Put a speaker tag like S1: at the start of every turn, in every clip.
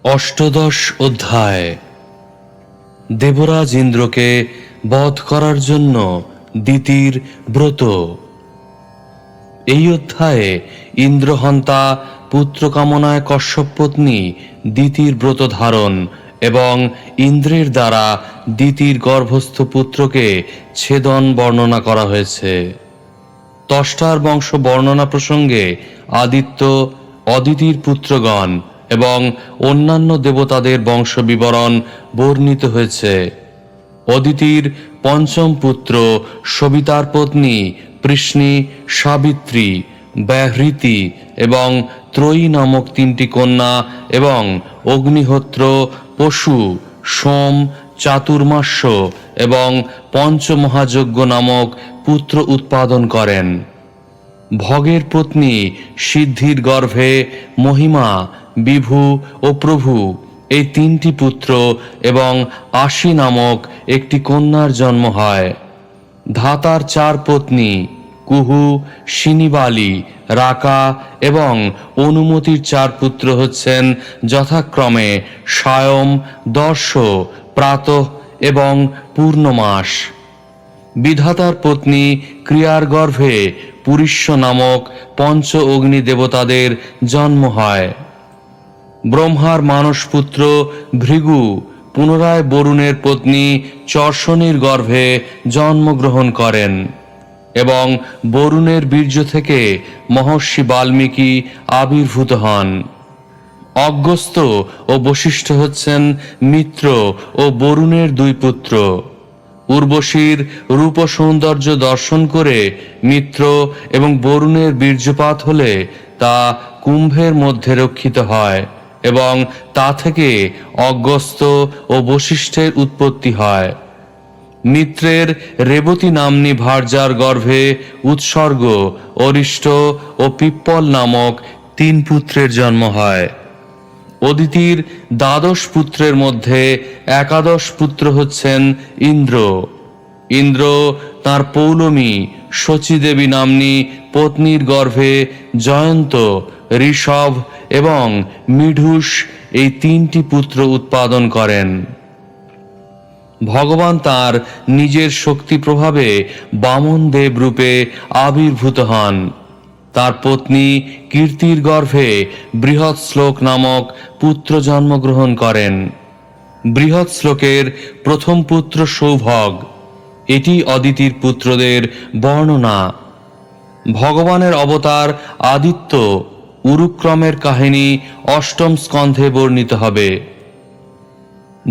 S1: অষ্টাদশ অধ্যায়। দেবরাজ ইন্দ্রকে বধ করার জন্য দিতির ব্রত। এই অধ্যায়ে ইন্দ্রহন্তা পুত্র কামনায় কশ্যপ পত্নী দিতির ব্রত ধারণ এবং ইন্দ্রের দ্বারা দিতির গর্ভস্থ পুত্রকে ছেদন বর্ণনা করা হয়েছে। ত্বষ্টার বংশ বর্ণনা প্রসঙ্গে আদিত্য, অদিতির পুত্রগণ এবং অন্যান্য দেবতাদের বংশ বিবরণ বর্ণিত হয়েছে। অদিতির পঞ্চম পুত্র সবিতার পত্নী পৃষ্ণী, সাবিত্রী, ব্যাহৃতি এবং ত্রয়ী নামক তিনটি কন্যা এবং অগ্নিহোত্র, পশু, সোম, চাতুর্মাস্য এবং পঞ্চমহাযজ্ঞ নামক পুত্র উৎপাদন করেন। ভগের পত্নী সিদ্ধির গর্ভে মহিমা, বিভু ও প্রভু এই তিনটি পুত্র এবং আশি নামক একটি কন্যার জন্ম হয়। ধাতার চার পত্নী কুহু, শিনিবালি, রাকা এবং অনুমতির চার পুত্র হচ্ছেন যথাক্রমে সায়ম, দর্শ, প্রাতঃ এবং পূর্ণমাস। বিধাতার পত্নী ক্রিয়ার গর্ভে পুরীষ্য নামক পঞ্চ অগ্নি দেবতাদের জন্ম হয়। ব্রহ্মার মানসপুত্র ভৃগু পুনরায় বরুণের পত্নী চর্ষণীর গর্ভে জন্মগ্রহণ করেন এবং বরুণের বীর্য থেকে মহর্ষি বাল্মীকি আবির্ভূত হন। অগস্ত্য ও বশিষ্ঠ হচ্ছেন মিত্র ও বরুণের দুই পুত্র। উর্বশীর রূপ সৌন্দর্য দর্শন করে মিত্র এবং বরুণের বীর্যপাত হলে তা কুম্ভের মধ্যে রক্ষিত হয় এবং তা থেকে অগস্ত্য ও বশিষ্ঠের উৎপত্তি হয়। মিত্রের রেবতী নাম্নী ভার্যার গর্ভে উৎসর্গ, অরিষ্ট ও পিপ্পল নামক তিন পুত্রের জন্ম হয়। অদিতির দ্বাদশ পুত্রের মধ্যে একাদশ পুত্র হচ্ছেন ইন্দ্র। ইন্দ্র তাঁর পৌলমী শচীদেবী নাম্নী পত্নীর গর্ভে জয়ন্ত, ঋষভ এবং মিঢুষ এই তিনটি পুত্র উৎপাদন করেন। ভগবান তাঁর নিজের শক্তি প্রভাবে বামন দেব রূপে আবির্ভূত হন। তার পত্নী কীর্তির গর্ভে বৃহৎ শ্লোক নামক পুত্র জন্মগ্রহণ করেন। বৃহৎ শ্লোকের প্রথম পুত্র সৌভগ। এটি অদিতির পুত্রদের বর্ণনা। ভগবানের অবতার আদিত্য উরুক্রমের কাহিনী অষ্টম স্কন্ধে বর্ণিত হবে।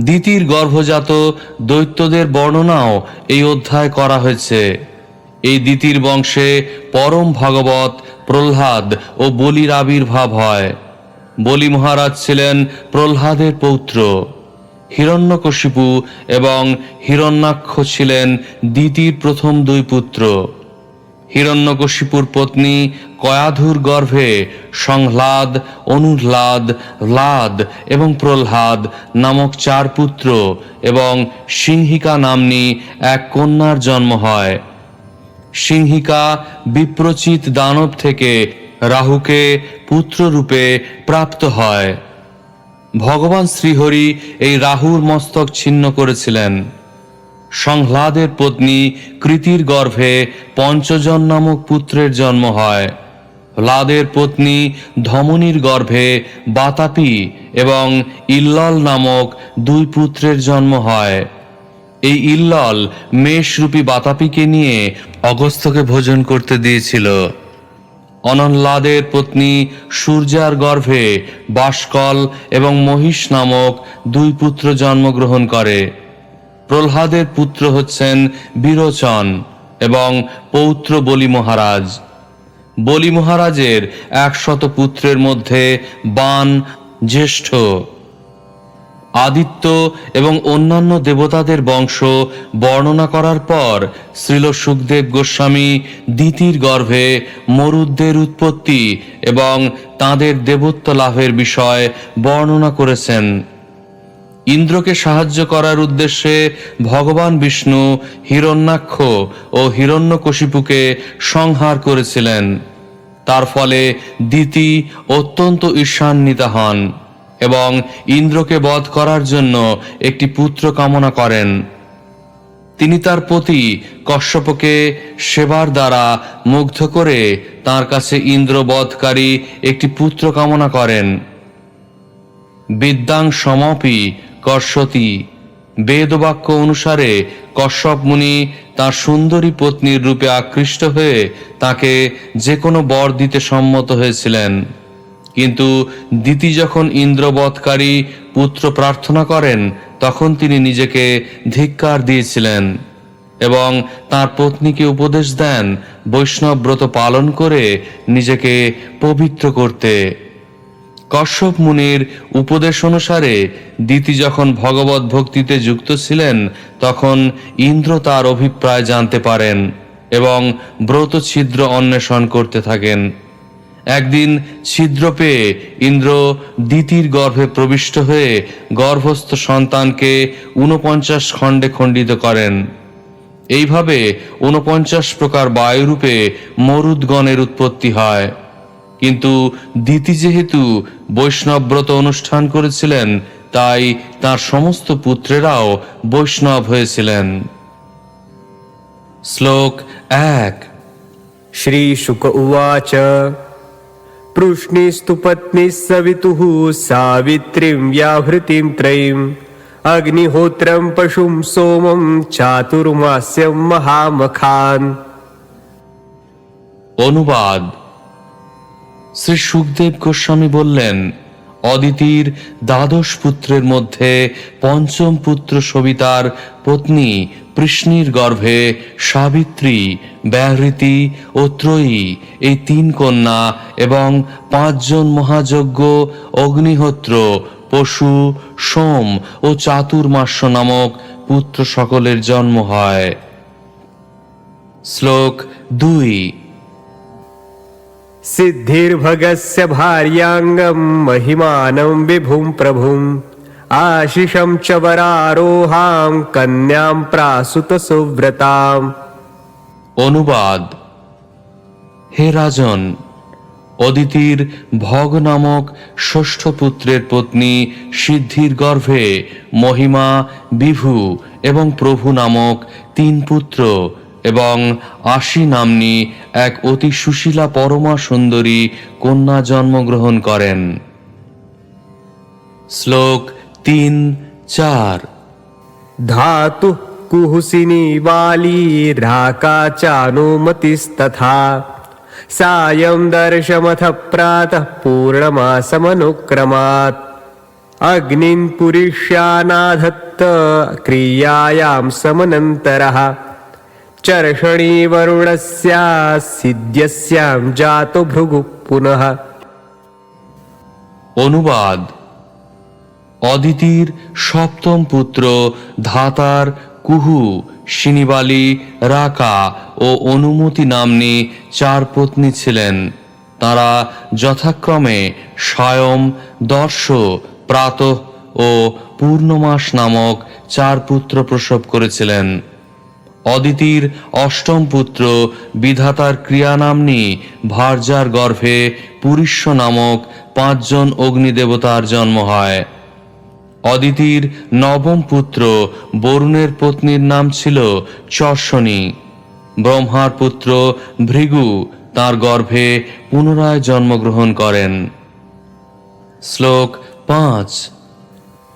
S1: দিতির গর্ভজাত দৈত্যদের বর্ণনাও এই অধ্যায় করা হয়েছে। এই দিতির বংশে পরম ভাগবত প্রহ্লাদ ও বলির আবির্ভাব হয়। বলি মহারাজ ছিলেন প্রহ্লাদের পৌত্র। হিরণ্যকশিপু এবং হিরণ্যাক্ষ ছিলেন দিতির প্রথম দুই পুত্র। হিরণ্যকশিপুর পত্নী কয়াধুর গর্ভে সংহ্লাদ, অনুহ্লাদ, হ্লাদ এবং প্রহ্লাদ নামক চার পুত্র এবং সিংহিকা নাম্নী এক কন্যার জন্ম হয়। সিংহিকা বিপ্রচিত দানব থেকে রাহুকে পুত্ররূপে প্রাপ্ত হয়। ভগবান শ্রীহরি এই রাহুর মস্তক ছিন্ন করেছিলেন। সংহ্লাদের পত্নী কৃতির গর্ভে পঞ্চজন নামক পুত্রের জন্ম হয়। হ্লাদের পত্নী ধমনীর গর্ভে বাতাপি এবং ইল্লল নামক দুই পুত্রের জন্ম হয়। এই ইল্লল মেষরূপী বাতাপিকে নিয়ে অগস্ত্যকে ভোজন করতে দিয়েছিল। অনহ্লাদের পত্নী সূর্যার গর্ভে বাষ্কল এবং মহিষ নামক দুই পুত্র জন্মগ্রহণ করে। প্রহ্লাদের পুত্র হচ্ছেন বিরোচন এবং পৌত্র বলি মহারাজ। বলি মহারাজের 100 পুত্রের মধ্যে বান জ্যেষ্ঠ। আদিত্য এবং অন্যান্য দেবতাদের বংশ বর্ণনা করার পর শ্রীল সুখদেব গোস্বামী দিতির গর্ভে মরুদ্দের উৎপত্তি এবং তাঁদের দেবত্ব লাভের বিষয় বর্ণনা করেছেন। ইন্দ্রকে সাহায্য করার উদ্দেশ্যে ভগবান বিষ্ণু হিরণ্যাক্ষ ও হিরণ্যকশিপুকে সংহার করেছিলেন। তার ফলে দিতি অত্যন্ত ঈর্ষান্বিতা হন। এবং ইন্দ্রকে বধ করার জন্য একটি পুত্র কামনা করেন। তিনি তার পতি কশ্যপকে সেবার দ্বারা মুগ্ধ করে তার কাছে ইন্দ্র বধকারী একটি পুত্র কামনা করেন। বিদ্যাং সমপি কর্ষতি, বেদবাক্য অনুসারে কশ্যপ মুনি তার সুন্দরী পত্নীর রূপে আকৃষ্ট হয়ে তাকে যে কোনো বর দিতে সম্মত হয়েছিলেন। কিন্তু দিতি যখন ইন্দ্রবধকারী পুত্র প্রার্থনা করেন তখন তিনি নিজেকে ধিক্কার দিয়েছিলেন এবং তার পত্নীকে উপদেশ দেন বৈষ্ণব ব্রত পালন করে নিজেকে পবিত্র করতে। কশ্যপ মুনির উপদেশ অনুসারে দিতি যখন ভগবত ভক্তিতে যুক্ত ছিলেন তখন ইন্দ্র তার অভিপ্রায় জানতে পারেন এবং ব্রত ছিদ্র অন্বেষণ করতে থাকেন। একদিন ছিদ্র পেয়ে ইন্দ্র দিতির গর্ভে প্রবিষ্ট হয়ে গর্ভস্থ সন্তানকে 49 খণ্ডে খণ্ডিত করেন। এইভাবে 49 প্রকার বায়ুরূপে মরুদ্গণের উৎপত্তি হয়। কিন্তু দিতি যেহেতু বৈষ্ণব ব্রত অনুষ্ঠান করেছিলেন তাই তার সমস্ত পুত্রেরাও বৈষ্ণব হয়েছিলেন। শ্লোক 1।
S2: श्रीशुक उवाच पृश्निस्तु पत्नीः सवितुः सावित्रीं व्याहृतिं त्रयीम् अग्निहोत्रं पशुं सोमं चातुर्मास्यं महामखान्।
S1: অনুবাদ। শ্রী সুখদেব গোস্বামী বললেন, অদিতির দ্বাদশ পুত্রের মধ্যে পঞ্চম পুত্র সবিতার পত্নী পৃষ্ণির গর্ভে সাবিত্রী, ব্যাহৃতি ও ত্রয়ী এই 3 কন্যা এবং 5 জন মহাযজ্ঞ, অগ্নিহোত্র, পশু, সোম ও চাতুর্মাস্য নামক পুত্র সকলের জন্ম হয়। শ্লোক 2।
S2: सिद्धिर्भगस्य भार्याङ्गं महिमानं विभुं प्रभुम् आशिषं च वरारोहां कन्यां प्रासुत सुव्रताम्।
S1: অনুবাদ। হে রাজন, অদিতির ভগ নামক ষষ্ঠ পুত্রের পত্নী সিদ্ধির গর্ভে মহিমা, বিভু এবং প্রভু নামক 3 পুত্র এবং আশি নাম্নী এক অতি সুশীলা পরমা সুন্দরী কন্যা জন্মগ্রহণ করেন। শ্লোক 3-4।
S2: धातुः कुहुसिनी वाली राका चानुमतिस्तथा सायं दर्शमथ प्रातः पूर्णमासमनुक्रमात् अग्निं पुरिष्यानाधत्त क्रियायां समनन्तरः चर्षणी वरुणस्या सिद्ध्यस्यां जातो भृगु पुनः।
S1: অনুবাদ। অদিতির সপ্তম পুত্র ধাতার কুহু, শিনিবালি, রাকা ও অনুমতি নাম্নী 4 পত্নী ছিলেন। তারা যথাক্রমে সায়ম, দর্শ, প্রাতঃ ও পূর্ণমাস নামক 4 পুত্র প্রসব করেছিলেন। অদিতির অষ্টম পুত্র বিধাতার ক্রিয়া নাম্নী ভার্যার গর্ভে পুরিষ্য নামক 5 জন অগ্নিদেবতার জন্ম হয়। অদিতির নবম পুত্র বরুণের পত্নীর নাম ছিল চর্ষণী। ব্রহ্মার পুত্র ভৃগু তার গর্ভে পুনরায় জন্মগ্রহণ করেন। শ্লোক 5।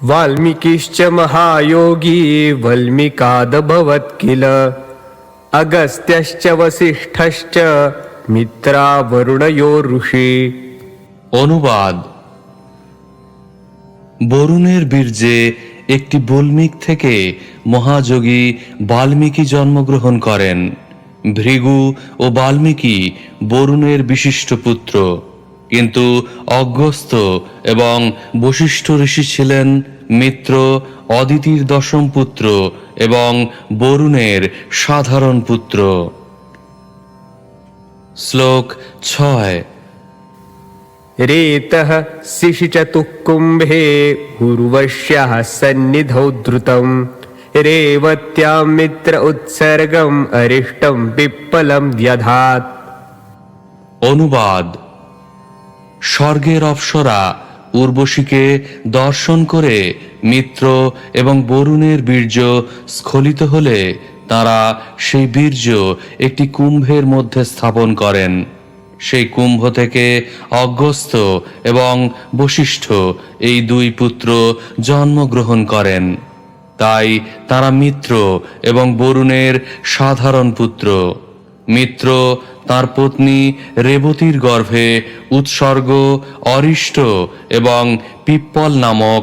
S2: वाल्मीकिश्च महायोगी वल्मीकादभवत् किल अगस्त्यश्च वसिष्ठश्च मित्रा वरुणयो ऋषि।
S1: অনুবাদ। বরুণের বীর্যে একটি বল্মিক থেকে মহাযোগী বাল্মীকি জন্মগ্রহণ করেন। ভৃগু ও বাল্মীকি বরুণের বিশিষ্ট পুত্র, কিন্তু অগস্ত্য এবং বশিষ্ঠ ঋষি ছিলেন মিত্র, অদিতির দশম পুত্র এবং বরুণের সাধারণ পুত্র। শ্লোক 6।
S2: रेतः शिशिचतुःकुम्भे उर्वश्याः सन्निधौ द्रुतं रेवत्यां मित्र उत्सर्गम् अरिष्टं पिप्पलं व्यधात्।
S1: অনুবাদ। স্বর্গের অপ্সরা উর্বশীকে দর্শন করে মিত্র এবং বরুণের বীর্য স্খলিত হলে তারা সেই বীর্য একটি কুম্ভের মধ্যে স্থাপন করেন। সেই কুম্ভ থেকে অগস্ত্য এবং বশিষ্ঠ এই দুই পুত্র জন্মগ্রহণ করেন। তাই তারা মিত্র এবং বরুণের সাধারণ পুত্র। মিত্র তার পত্নী রেবতীর গর্ভে উৎসর্গ, অরিষ্ট এবং পিপ্পল নামক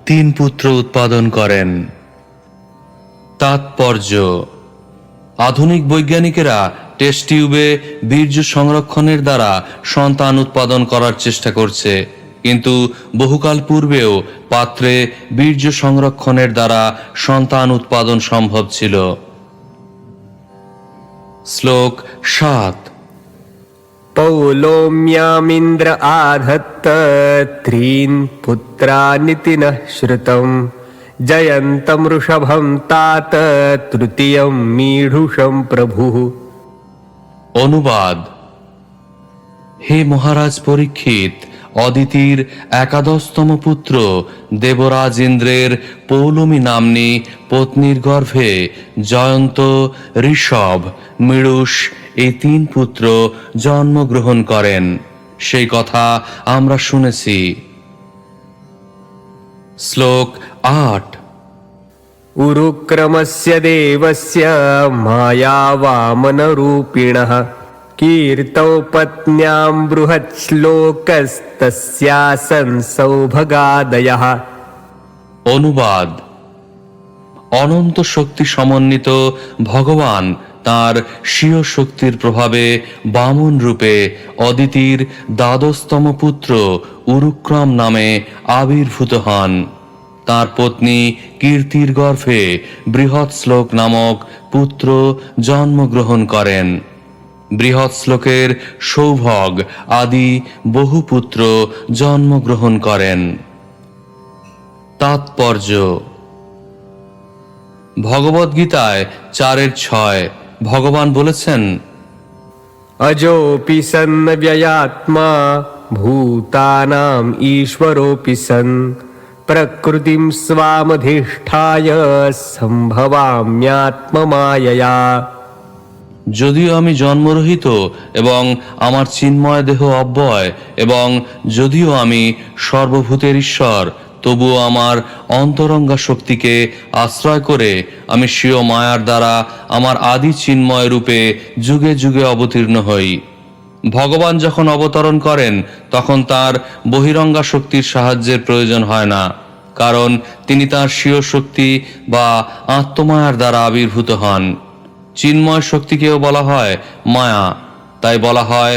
S1: 3 পুত্র উৎপাদন করেন। তাৎপর্য: আধুনিক বৈজ্ঞানিকেরা টেস্ট টিউবে বীর্য সংরক্ষণের দ্বারা সন্তান উৎপাদন করার চেষ্টা করছে, কিন্তু বহুকাল পূর্বেও পাত্রে বীর্য সংরক্ষণের দ্বারা সন্তান উৎপাদন সম্ভব ছিল। শ্লোক 7।
S2: पौलोम्यामिन्द्र आधत्त त्रीन् पुत्रानिति नः श्रुतम् जयन्तं वृषभं तात तृतीयं मीढुषं प्रभुः।
S1: অনুবাদ: হে মহারাজ পরীক্ষিত, অদিতির 11তম পুত্র দেবরাজ ইন্দ্রের পৌলমী নাম্নী পত্নীর গর্ভে জয়ন্ত, ঋষভ, মীড়ুষ এই 3 পুত্র জন্মগ্রহণ করেন। সেই কথা আমরা শুনেছি। শ্লোক 8।
S2: उरुक्रमस्य देवस्य मायावामनरूपिणः कीर्तौ पत्न्यां बृहच्छ्लोकस्तस्यासन् सौभगादयः।
S1: অনুবাদ: অনন্ত শক্তি সমন্বিত ভগবান তার স্বীয় শক্তির প্রভাবে বামন রূপে অদিতির 12তম পুত্র উরুক্রম নামে আবির্ভূত হন। তার পত্নী কীর্তির গর্ভে বৃহৎ শ্লোক নামক পুত্র জন্মগ্রহণ করেন। বৃহৎ শ্লোকের সৌভগ আদি বহু পুত্র জন্মগ্রহণ করেন। তাৎপর্য: ভগবদ্গীতায় 4:6 ভগবান বলেছেন,
S2: अजोऽपि सन् व्ययात्मा भूतानां ईश्वरोऽपि सन् प्रकृतिं स्वामधिष्ठाय सम्भवाम्यात्ममायया।
S1: যদিও আমি জন্মরহিত এবং আমার চিন্ময় দেহ অব্যয়, এবং যদিও আমি সর্বভূতের ঈশ্বর, তবুও আমার অন্তরঙ্গা শক্তিকে আশ্রয় করে আমি স্বীয় মায়ার দ্বারা আমার আদি চিন্ময় রূপে যুগে যুগে অবতীর্ণ হই। ভগবান যখন অবতরণ করেন তখন তার বহিরঙ্গা শক্তির সাহায্যের প্রয়োজন হয় না, কারণ তিনি তার স্বীয় শক্তি বা আত্মমায়ার দ্বারা আবির্ভূত হন। চিন্ময় শক্তিকেও বলা হয় মায়া, তাই বলা হয়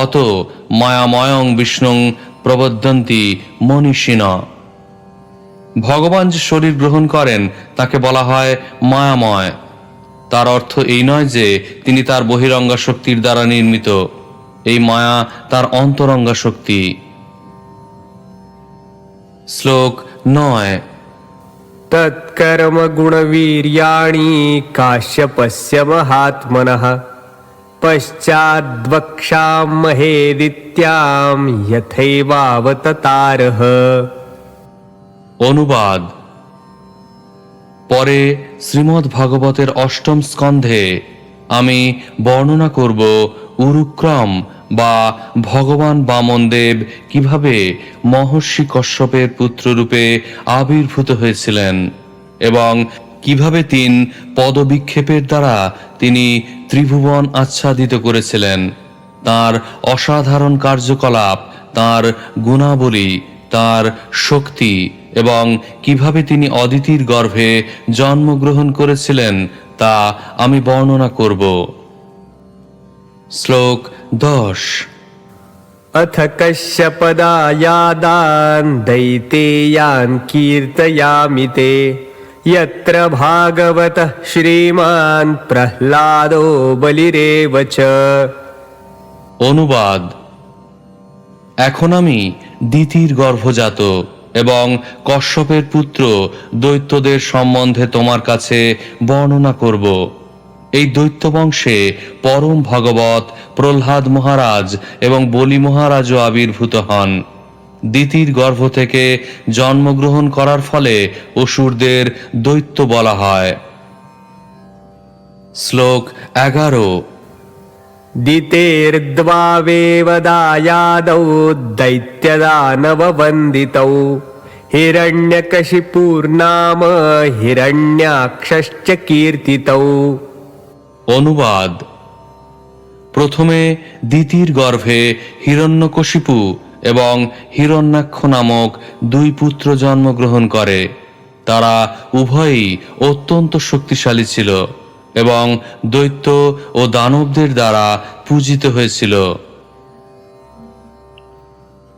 S1: অত মায়াময়ং বিষ্ণুং প্রবদ্ধন্তি মনীষিণ। ভগবান যে শরীর গ্রহণ করেন তাকে বলা হয় মায়াময়। তার অর্থ এই নয় যে তিনি তার বহিরঙ্গা শক্তির দ্বারা নির্মিত। এই মায়া তার অন্তরঙ্গা শক্তি। শ্লোক 9।
S2: तत्कर्म गुणवीर्याणि काश्यपस्य महात्मनः पश्चाद्वक्ष्यामहेदित्यां यथैवावततारः।
S1: অনুবাদ: পরে শ্রীমদ্ ভাগবতের 8ম স্কন্ধে আমি বর্ণনা করব উরুক্রম বা ভগবান বামনদেব কিভাবে মহর্ষি কশ্যপের পুত্ররূপে আবির্ভূত হয়েছিলেন এবং কিভাবে 3 পদবিক্ষেপের দ্বারা তিনি ত্রিভুবন আচ্ছাদিত করেছিলেন। তার অসাধারণ কার্যকলাপ, তার গুণাবলী, তার শক্তি এবং কিভাবে তিনি অদিতির গর্ভে জন্মগ্রহণ করেছিলেন তা আমি বর্ণনা করব। শ্লোক 10।
S2: अथ कश्यपदायादान् दैतेयान् कीर्तयामि ते यत्र भागवतः श्रीमान् प्रह्लादो बलिरेव च।
S1: অনুবাদ: এখন আমি দিতির গর্ভজাত এবং কশ্যপের পুত্র দৈত্যদের সম্বন্ধে তোমার কাছে বর্ণনা করব। এই দৈত্য বংশে পরম ভগবত প্রহ্লাদ মহারাজ এবং বলি মহারাজও আবির্ভূত হন। দিতির গর্ভ থেকে জন্মগ্রহণ করার ফলে অসুরদের দৈত্য বলা হয়। শ্লোক 11।
S2: दितेर्द्वावेव दायादौ दैत्यदानववन्दितौ हिरण्यकशिपुर्नाम हिरण्याक्षश्च कीर्तितौ।
S1: অনুবাদ: প্রথমে দিতির গর্ভে হিরণ্যকশিপু এবং হিরণ্যাক্ষ নামক দুই পুত্র জন্মগ্রহণ করে। তারা উভয়ই অত্যন্ত শক্তিশালী ছিল এবং দৈত্য ও দানবদের দ্বারা পূজিত হয়েছিল।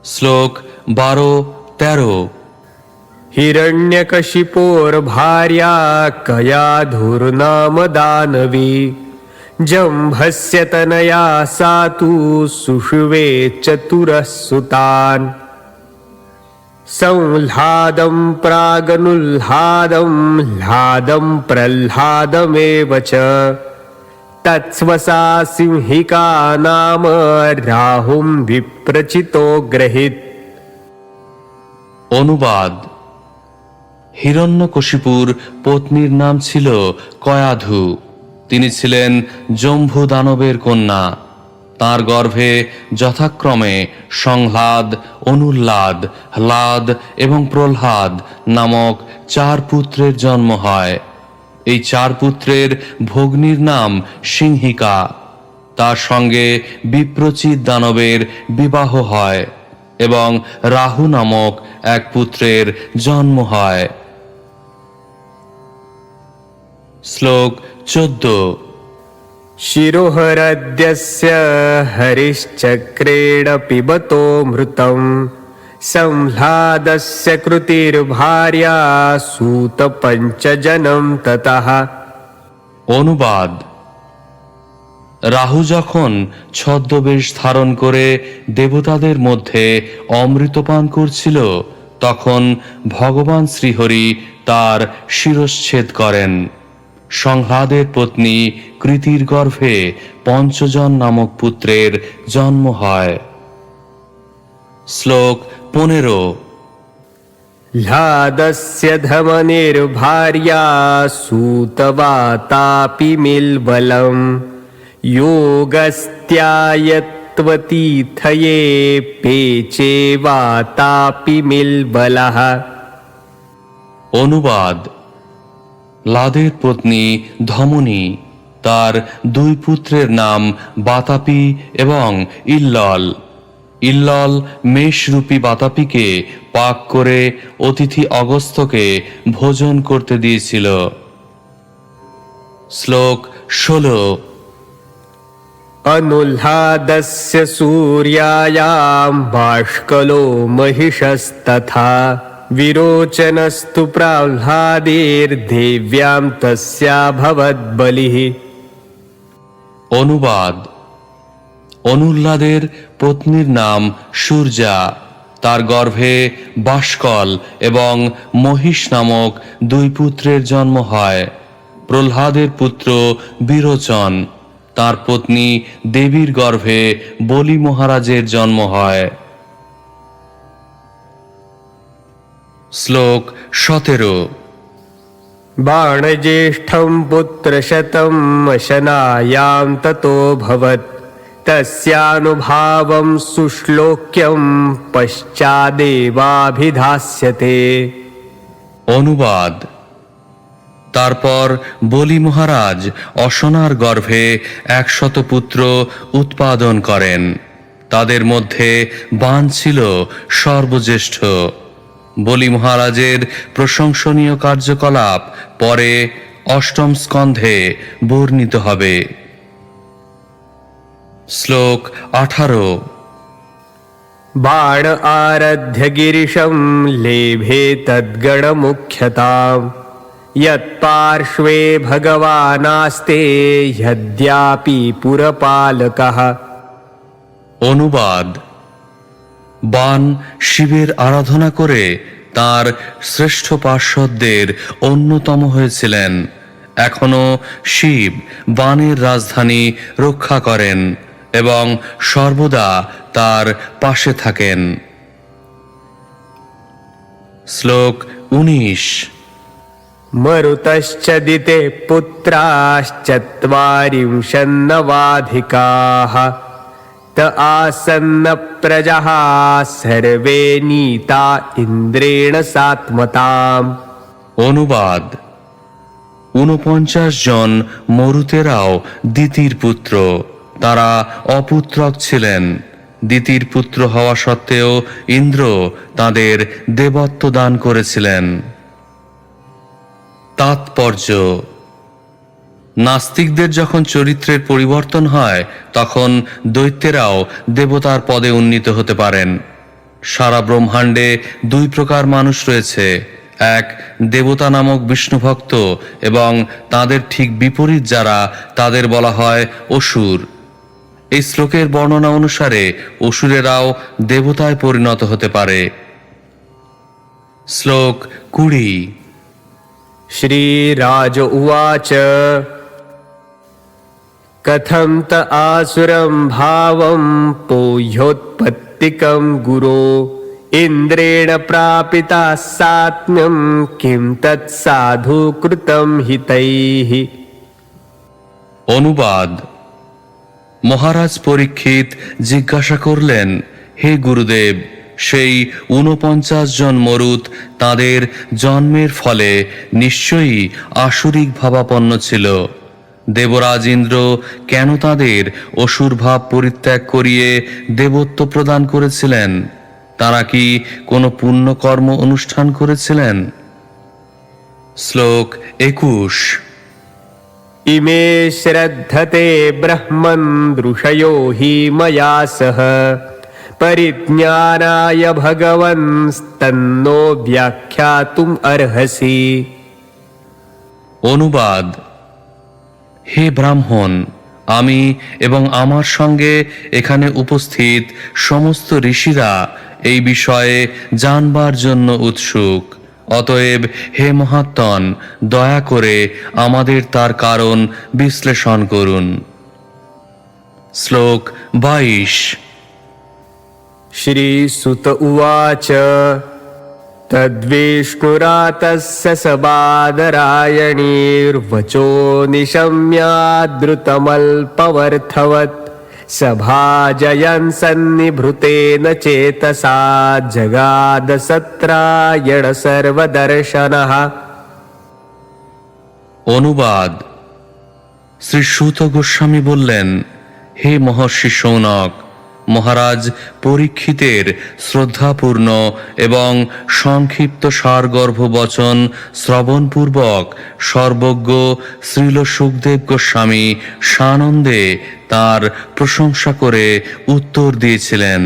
S1: শ্লোক 12-13।
S2: हिरण्यकशिपोर्भार्या कयाधुर्नाम दानवी जम्भस्य तनया सा तु सुषुवे चतुरः सुतान्। संह्लादं प्रागनुह्लादं ह्लादं प्रह्लादमेव च तत्स्वसा सिंहिका नाम राहुं विप्रचितो ग्रहीत्।
S1: অনুবাদ: হিরণ্যকশিপুর পত্নীর নাম ছিল কয়াধু। তিনি ছিলেন জম্ভু দানবের কন্যা। তার গর্ভে যথাক্রমে সংহ্লাদ, অনুহ্লাদ, হ্লাদ এবং প্রহ্লাদ নামক 4 পুত্রের জন্ম হয়। এই 4 পুত্রের ভগ্নীর নাম সিংহিকা। তার সঙ্গে বিপ্রচিত দানবের বিবাহ হয় এবং রাহু নামক এক পুত্রের জন্ম হয়। শ্লোক 14।
S2: शिरोहरद्यस्य हरिश्चक्रेण पिबतोऽमृतं संह्लादस्य कृतिर्भार्या सूतपञ्चजनं ततः।
S1: অনুবাদ: রাহু যখন ছদ্মবেশ ধারণ করে দেবতাদের মধ্যে অমৃতপান করছিল, তখন ভগবান শ্রীহরি তার শিরশ্ছেদ করেন। সংহ্লাদের পত্নী কৃতির গর্ভে পঞ্চজন নামক পুত্রের জন্ম হয়। শ্লোক 15।
S2: ह्लादस्य धमनिर्भार्या सूतवातापिमिल्बलं योगस्त्यायत्वतीथये पेचे वातापिमिल्बलः।
S1: অনুবাদ: লাদের পত্নী ধমনী তার 2 পুত্রের নাম বাতাপি এবং ইল্লল। ইল্লল মেষরূপী বাতাপিকে পাক করে অতিথি অগস্ত্যকে ভোজন করতে দিয়েছিল। শ্লোক 16।
S2: अनुह्लादस्य सूर्यायां बाष्कलो महिषस्तथा विरोचनस्तु प्रह्लादेर्देव्यां तस्याभवद्बलिः।
S1: অনুবাদ: অনুহ্লাদের পত্নীর নাম সূর্যা। তার গর্ভে বাষ্কল এবং মহিষ নামক 2 পুত্রের জন্ম হয়। প্রহ্লাদের পুত্র বিরোচন, তার পত্নী দেবীর গর্ভে বলি মহারাজের জন্ম হয়। শ্লোক 17।
S2: बाणज्येष्ठं पुत्रशतं शनायां ततोऽभवत् तस्यानुभावं सुश्लोक्यं पश्चादेवाभिधास्यते।
S1: অনুবাদ: তারপর বলি মহারাজ অসনার গর্ভে 100 পুত্র উৎপাদন করেন। তাদের মধ্যে বাণ ছিল সর্বজ্যেষ্ঠ। বলি মহারাজের প্রশংসনীয় কার্যকলাপ পরে 8ম স্কন্ধে বর্ণিত হবে। শ্লোক 18।
S2: बाण आरध्य गिरिशं लेभे तद्गणमुख्यतां यत्पार्श्वे भगवानास्ते यद्यापि पुरपालकः।
S1: অনুবাদ: বাণ শিবের আরাধনা করে তার শ্রেষ্ঠ পার্শ্বদের অন্যতম হয়েছিলেন। এখনো শিব বাণের রাজধানী রক্ষা করেন এবং সর্বদা তার পাশে থাকেন। শ্লোক 19।
S2: मरुतश्चदिते पुत्राश्चत्वारिंशन्नवाधिकाः त आसन्न प्रजः सर्वे नीता इन्द्रेण सात्मताम्।
S1: অনুবাদ: 49 জন মরুতেরাও দিতির পুত্র। তারা অপুত্রক ছিলেন। দিতির পুত্র হওয়া সত্ত্বেও ইন্দ্র তাদের দেবত্ব দান করেছিলেন। তাৎপর্য: নাস্তিকদের যখন চরিত্রের পরিবর্তন হয় তখন দৈত্যেরাও দেবতার পদে উন্নীত হতে পারেন। সারা ব্রহ্মাণ্ডে দুই প্রকার মানুষ রয়েছে, এক দেবতা নামক বিষ্ণুভক্ত এবং তাদের ঠিক বিপরীত যারা, তাদের বলা হয় অসুর। এই শ্লোকের বর্ণনা অনুসারে অসুরেরাও দেবতায় পরিণত হতে পারে। শ্লোক 20।
S2: श्रीराज उवाच कथं त आसुरं भावं पोह्योत्पत्तिकं गुरो इन्द्रेण प्रापिता सात्म्यं किं तत्साधु कृतं हितैः।
S1: অনুবাদ: মহারাজ পরীক্ষিত জিজ্ঞাসা করলেন, হে গুরুদেব, সেই 49 জন মরুত তাদের জন্মের ফলে নিশ্চয়ই আসুরিক ভাবাপন্ন ছিল। দেবরাজ ইন্দ্র কেন তাদের অসুর ভাব পরিত্যাগ করিয়ে দেবত্ব প্রদান করেছিলেন? তারা কি কোনো পুণ্যকর্ম অনুষ্ঠান করেছিলেন? শ্লোক 21।
S2: इमे श्रद्धते ब्रह्मन् ऋषयो हि मया सह परिज्ञानाय भगवंस्तन्नो व्याख्यातुम् अर्हसि।
S1: অনুবাদ: হে ব্রাহ্মণ, আমি এবং আমার সঙ্গে এখানে উপস্থিত সমস্ত ঋষিরা এই বিষয়ে জানবার জন্য উৎসুক। অতএব হে মহাত্মন, দয়া করে আমাদের তার কারণ বিশ্লেষণ করুন। শ্লোক 22।
S2: श्रीसुत उवाच तद्विष्णुरातस्य सबादरायणीर्वचो निशम्याद्रुतमल्पवर्थवत् सभाजयन् सन्निभृतेन चेतसा जगाद सत्रायण सर्वदर्शनः।
S1: অনুবাদ: শ্রী সুত গোস্বামী বললেন, হে মহর্ষি শৌনক, মহারাজ পরীক্ষিতের শ্রদ্ধাপূর্ণ এবং সংক্ষিপ্ত সারগর্ভ বচন শ্রবণপূর্বক সর্বজ্ঞ শ্রীল সুখদেব গোস্বামী সানন্দে তার প্রশংসা করে উত্তর দিয়েছিলেন।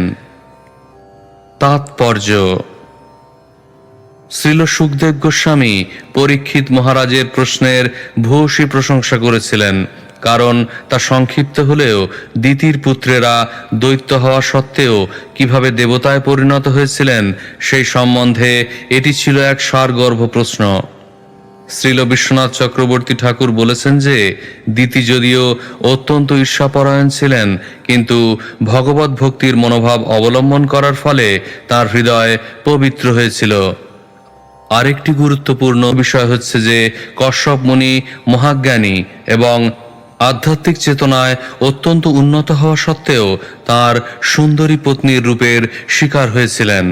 S1: তাৎপর্য: শ্রীল সুখদেব গোস্বামী পরীক্ষিত মহারাজের প্রশ্নের ভূয়সী প্রশংসা করেছিলেন, কারণ তা সংক্ষিপ্ত হলেও দিতির পুত্রেরা দৈত্য হওয়া সত্ত্বেও কিভাবে দেবতায় পরিণত হয়েছিলেন সেই সম্বন্ধে এটি ছিল এক সারগর্ভ প্রশ্ন। শ্রীল বিশ্বনাথ চক্রবর্তী ঠাকুর বলেছেন যে দিতি যদিও অত্যন্ত ঈর্ষাপরায়ণ ছিলেন, কিন্তু ভগবত ভক্তির মনোভাব অবলম্বন করার ফলে তার হৃদয় পবিত্র হয়েছিল। আরেকটি গুরুত্বপূর্ণ বিষয় হচ্ছে যে কশ্যপ মুনি মহাজ্ঞানী এবং আধ্যাত্মিক চেতনায় অত্যন্ত উন্নত হওয়া সত্ত্বেও তার সুন্দরী পত্নীর রূপের শিকার হয়েছিলেন।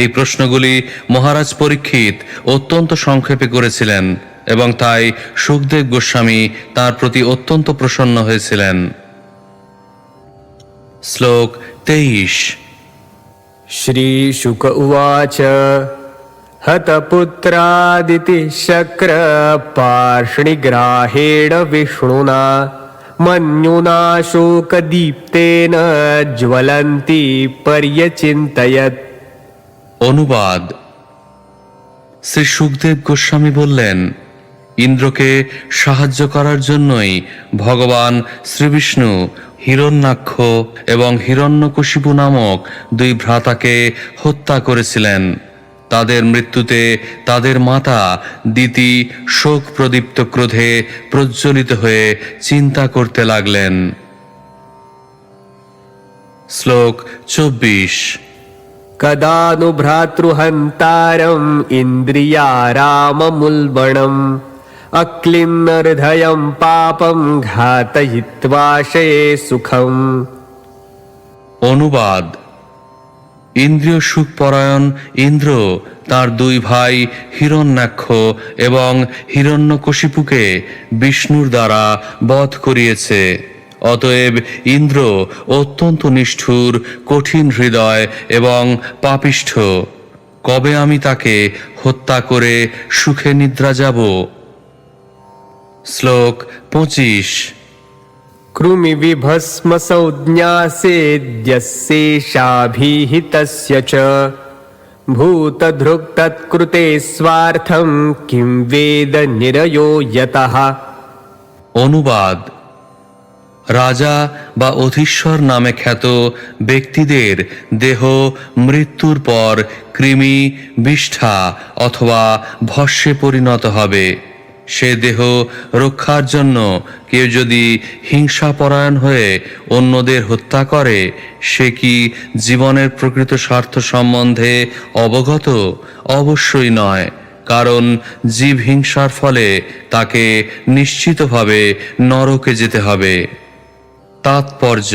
S1: এই প্রশ্নগুলি মহারাজ পরীক্ষিত অত্যন্ত সংক্ষেপে করেছিলেন এবং তাই সুখদেব গোস্বামী তার প্রতি অত্যন্ত প্রসন্ন হয়েছিলেন। শ্লোক 23।
S2: श्रीशुक उवाच हतपुत्रादिति शक्र पार्ष्णिग्राहेण विष्णुना मन्युना शोकदीप्तेन ज्वलन्ति पर्यचिन्तयत्।
S1: অনুবাদ: শ্রী সুখদেব গোস্বামী বললেন, ইন্দ্রকে সাহায্য করার জন্যই ভগবান শ্রীবিষ্ণু হিরণ্যাক্ষ এবং হিরণ্যকশিপু নামক দুই ভ্রাতাকে হত্যা করেছিলেন। তাদের মৃত্যুতে তাদের মাতা দিতি শোক প্রদীপ্ত ক্রোধে প্রজ্বলিত হয়ে চিন্তা করতে লাগলেন। শ্লোক 24।
S2: कदा नु भ्रातृहन्तारम् इन्द्रियाराममुल्बणम् अक्लिन्नहृदयं पापं घातयित्वा शये सुखम्।
S1: অনুবাদ: ইন্দ্রিয় সুখপরায়ণ ইন্দ্র তার দুই ভাই হিরণ্যাক্ষ এবং হিরণ্যকশিপুকে বিষ্ণুর দ্বারা বধ করিয়েছে। অতএব ইন্দ্র অত্যন্ত নিষ্ঠুর, কঠিন হৃদয় এবং পাপিষ্ঠ। কবে আমি তাকে হত্যা করে সুখে নিদ্রা যাব? শ্লোক 25।
S2: कृमिविभस्म संज्ञासेद्यस्येषाभिहितस्य च भूतधृक्तत्कृते स्वार्थं किं वेद निरयो यतः।
S1: অনুবাদ: রাজা বা অধীশ্বর নামে খ্যাত ব্যক্তিদের দেহ মৃত্যুর পর কৃমি, বিষ্ঠা অথবা ভস্মে পরিণত হবে। সে দেহ রক্ষার জন্য কেউ যদি হিংসাপরায়ণ হয়ে অন্যদের হত্যা করে, সে কি জীবনের প্রকৃত স্বার্থ সম্বন্ধে অবগত? অবশ্যই নয়, কারণ জীব হিংসার ফলে তাকে নিশ্চিতভাবে নরকে যেতে হবে। তাৎপর্য: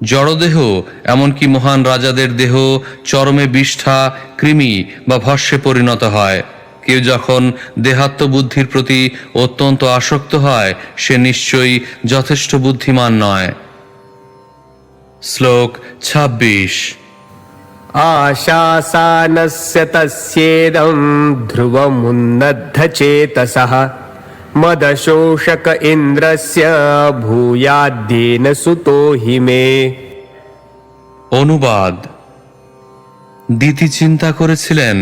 S1: জড়দেহ, এমনকি মহান রাজাদের দেহ চরমে বিষ্ঠা, কৃমি বা ভস্মে পরিণত হয়। কেউ যখন দেহাত্মবুদ্ধির প্রতি অত্যন্ত আসক্ত হয়, সে নিশ্চয়ই যথেষ্ট বুদ্ধিমান নয়। শ্লোক 26।
S2: आशासानस्य तस्येदं ध्रुवमुन्नद्धचेतसः मदशोषक इन्द्रस्य भूयाद्येन सुतो हि मे।
S1: অনুবাদ: দিতি চিন্তা করেছিলেন,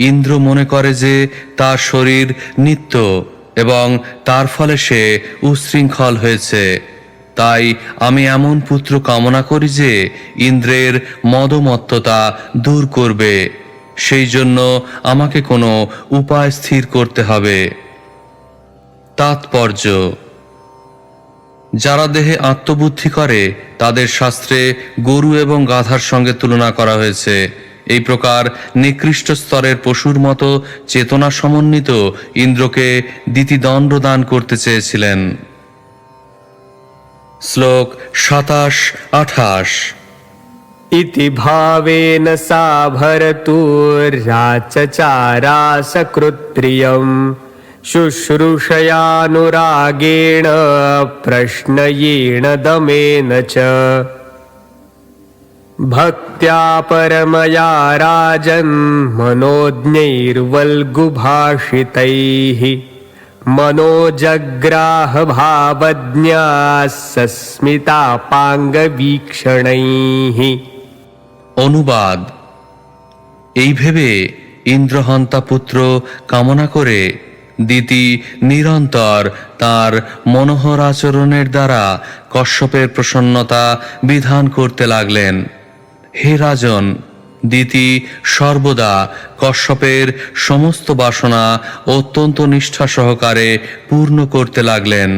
S1: ইন্দ্র মনে করে যে তার শরীর নিত্য এবং তার ফলে সে উচ্ছৃঙ্খল হয়েছে। তাই আমি এমন পুত্র কামনা করি যে ইন্দ্রের মদমত্ততা দূর করবে। সেই জন্য আমাকে কোনো উপায় স্থির করতে হবে। তাৎপর্য: যারা দেহে আত্মবুদ্ধি করে তাদের শাস্ত্রে গরু এবং গাধার সঙ্গে তুলনা করা হয়েছে। এই প্রকার নিকৃষ্ট স্তরের পশুর মতো চেতনা সমন্বিত ইন্দ্রকে দিতিদণ্ড দান করতে চেয়েছিলেন। শ্লোক 27-28।
S2: इति भावेन सा भर्तुराचचारा सकृत्प्रियम् शुश्रूषयानुरागेण प्रश्नयेण दमेन च भक्त्या परमया राजन् मनोज्ञैर्वल्गुभाषितैः मनोजग्राह भावज्ञा सस्मितापाङ्गवीक्षणैः।
S1: অনুবাদ: এই ভেবে ইন্দ্রহন্তা পুত্র কামনা করে দিতি নিরন্তর তার মনোহর আচরণের দ্বারা কশ্যপের প্রসন্নতা বিধান করতে লাগলেন। হে রাজন, দিতি সর্বদা কশ্যপের সমস্ত বাসনা অত্যন্ত নিষ্ঠা সহকারে পূর্ণ করতে লাগলেন।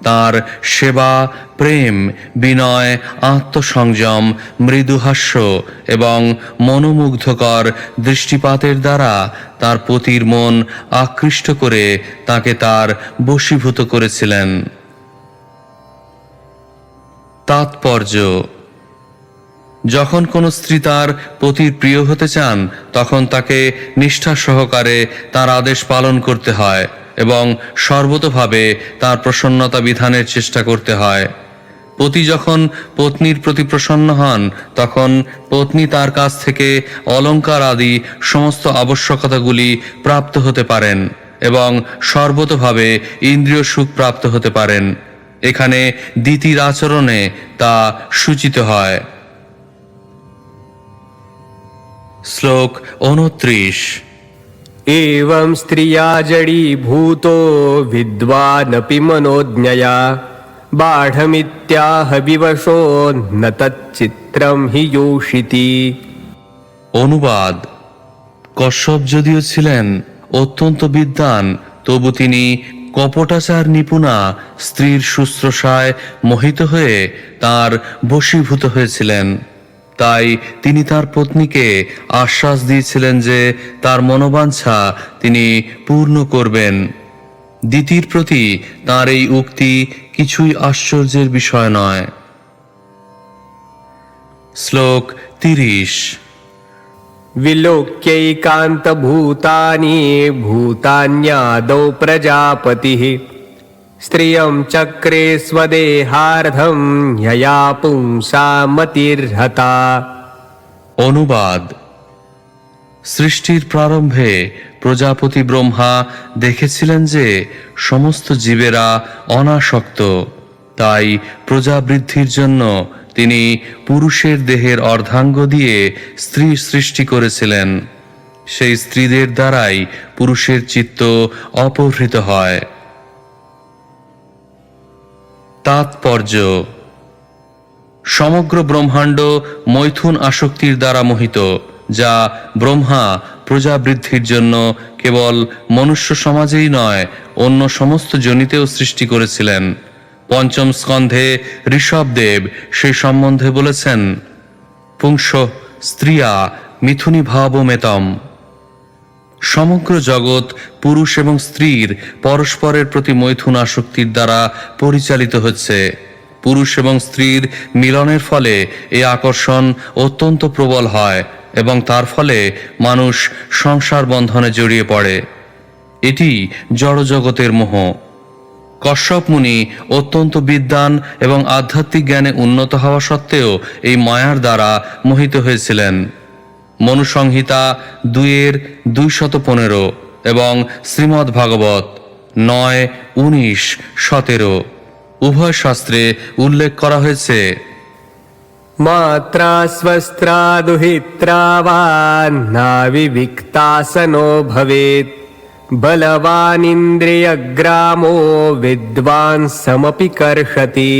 S1: তার সেবা, প্রেম, বিনয়, আত্মসংযম, মৃদুহাস্য এবং মনোমুগ্ধকর দৃষ্টিপাতের দ্বারা তার পতির মন আকৃষ্ট করে তাকে তার বশীভূত করেছিলেন। তাৎপর্য: যখন কোনো স্ত্রী তার পতির প্রিয় হতে চান, তখন তাকে নিষ্ঠা সহকারে তার আদেশ পালন করতে হয় এবং সর্বতোভাবে তার প্রসন্নতা বিধানের চেষ্টা করতে হয়। পতি যখন পত্নীর প্রতি প্রসন্ন হন, তখন পত্নী তার কাছ থেকে অলংকার আদি সমস্ত আবশ্যকতাগুলি প্রাপ্ত হতে পারেন এবং সর্বতোভাবে ইন্দ্রিয় সুখ প্রাপ্ত হতে পারেন। এখানে দিতির আচরণে তা সূচিত হয়। শ্লোক 29।
S2: एवं स्त्रिया जडीभूतो विद्वानपि मनोज्ञया बाढमित्याह विवशो न तच्चित्रं हि योषिति।
S1: অনুবাদ: কশ্যপ যদিও ছিলেন অত্যন্ত বিদ্বান, তবু তিনি কপটাচার নিপুণা স্ত্রীর শুশ্রূষায় মোহিত হয়ে তার বশীভূত হয়েছিলেন। তাই তিনি তার পত্নীকে আশ্বাস দিয়েছিলেন যে তার মনোবাঞ্ছা তিনি পূর্ণ করবেন। দিতির প্রতি তার এই উক্তি কিছুই আশ্চর্যের বিষয় নয়। শ্লোক 30।
S2: विलोक्यैकान्तभूतानि भूतान्यादौ प्रजापतिः स्त्रियं चक्रे स्वदेहार्धं यया पुंसा मतिर्हता।
S1: অনুবাদ: সৃষ্টির প্রারম্ভে প্রজাপতি ব্রহ্মা দেখেছিলেন যে সমস্ত জীবেরা অনাসক্ত, তাই প্রজাবৃদ্ধির জন্য তিনি পুরুষের দেহের অর্ধাঙ্গ দিয়ে স্ত্রী সৃষ্টি করেছিলেন। সেই স্ত্রীদের দ্বারাই পুরুষের চিত্ত অপহৃত হয়। তাৎপর্য: সমগ্র ব্রহ্মাণ্ড মৈথুন আসক্তির দ্বারা মোহিত, যা ব্রহ্মা প্রজাবৃদ্ধির জন্য কেবল মনুষ্য সমাজেই নয়, অন্য সমস্ত জনিতেও সৃষ্টি করেছিলেন। পঞ্চম স্কন্ধে ঋষভদেব সেই সম্বন্ধে বলেছেন, পুংস স্ত্রিয়া মিথুনি ভাবমেতম। সমগ্র জগৎ পুরুষ এবং স্ত্রীর পরস্পরের প্রতি মৈথুন আসক্তির দ্বারা পরিচালিত হচ্ছে। পুরুষ এবং স্ত্রীর মিলনের ফলে এই আকর্ষণ অত্যন্ত প্রবল হয় এবং তার ফলে মানুষ সংসার বন্ধনে জড়িয়ে পড়ে। এটি জড়জগতের মোহ। কশ্যপ মুনি অত্যন্ত বিদ্বান এবং আধ্যাত্মিক জ্ঞানে উন্নত হওয়া সত্ত্বেও এই মায়ার দ্বারা মোহিত হয়েছিলেন। মনুসংহিতা 2:215 এবং শ্রীমদ্ ভাগবত 9:19-17 উভয় শাস্ত্রে উল্লেখ করা হয়েছে,
S2: मात्रा स्वस्त्रा दुहित्रा वा नाविविक्तासनो भवेत् बलवानिन्द्रियग्रामो विद्वान् समपि कर्षति।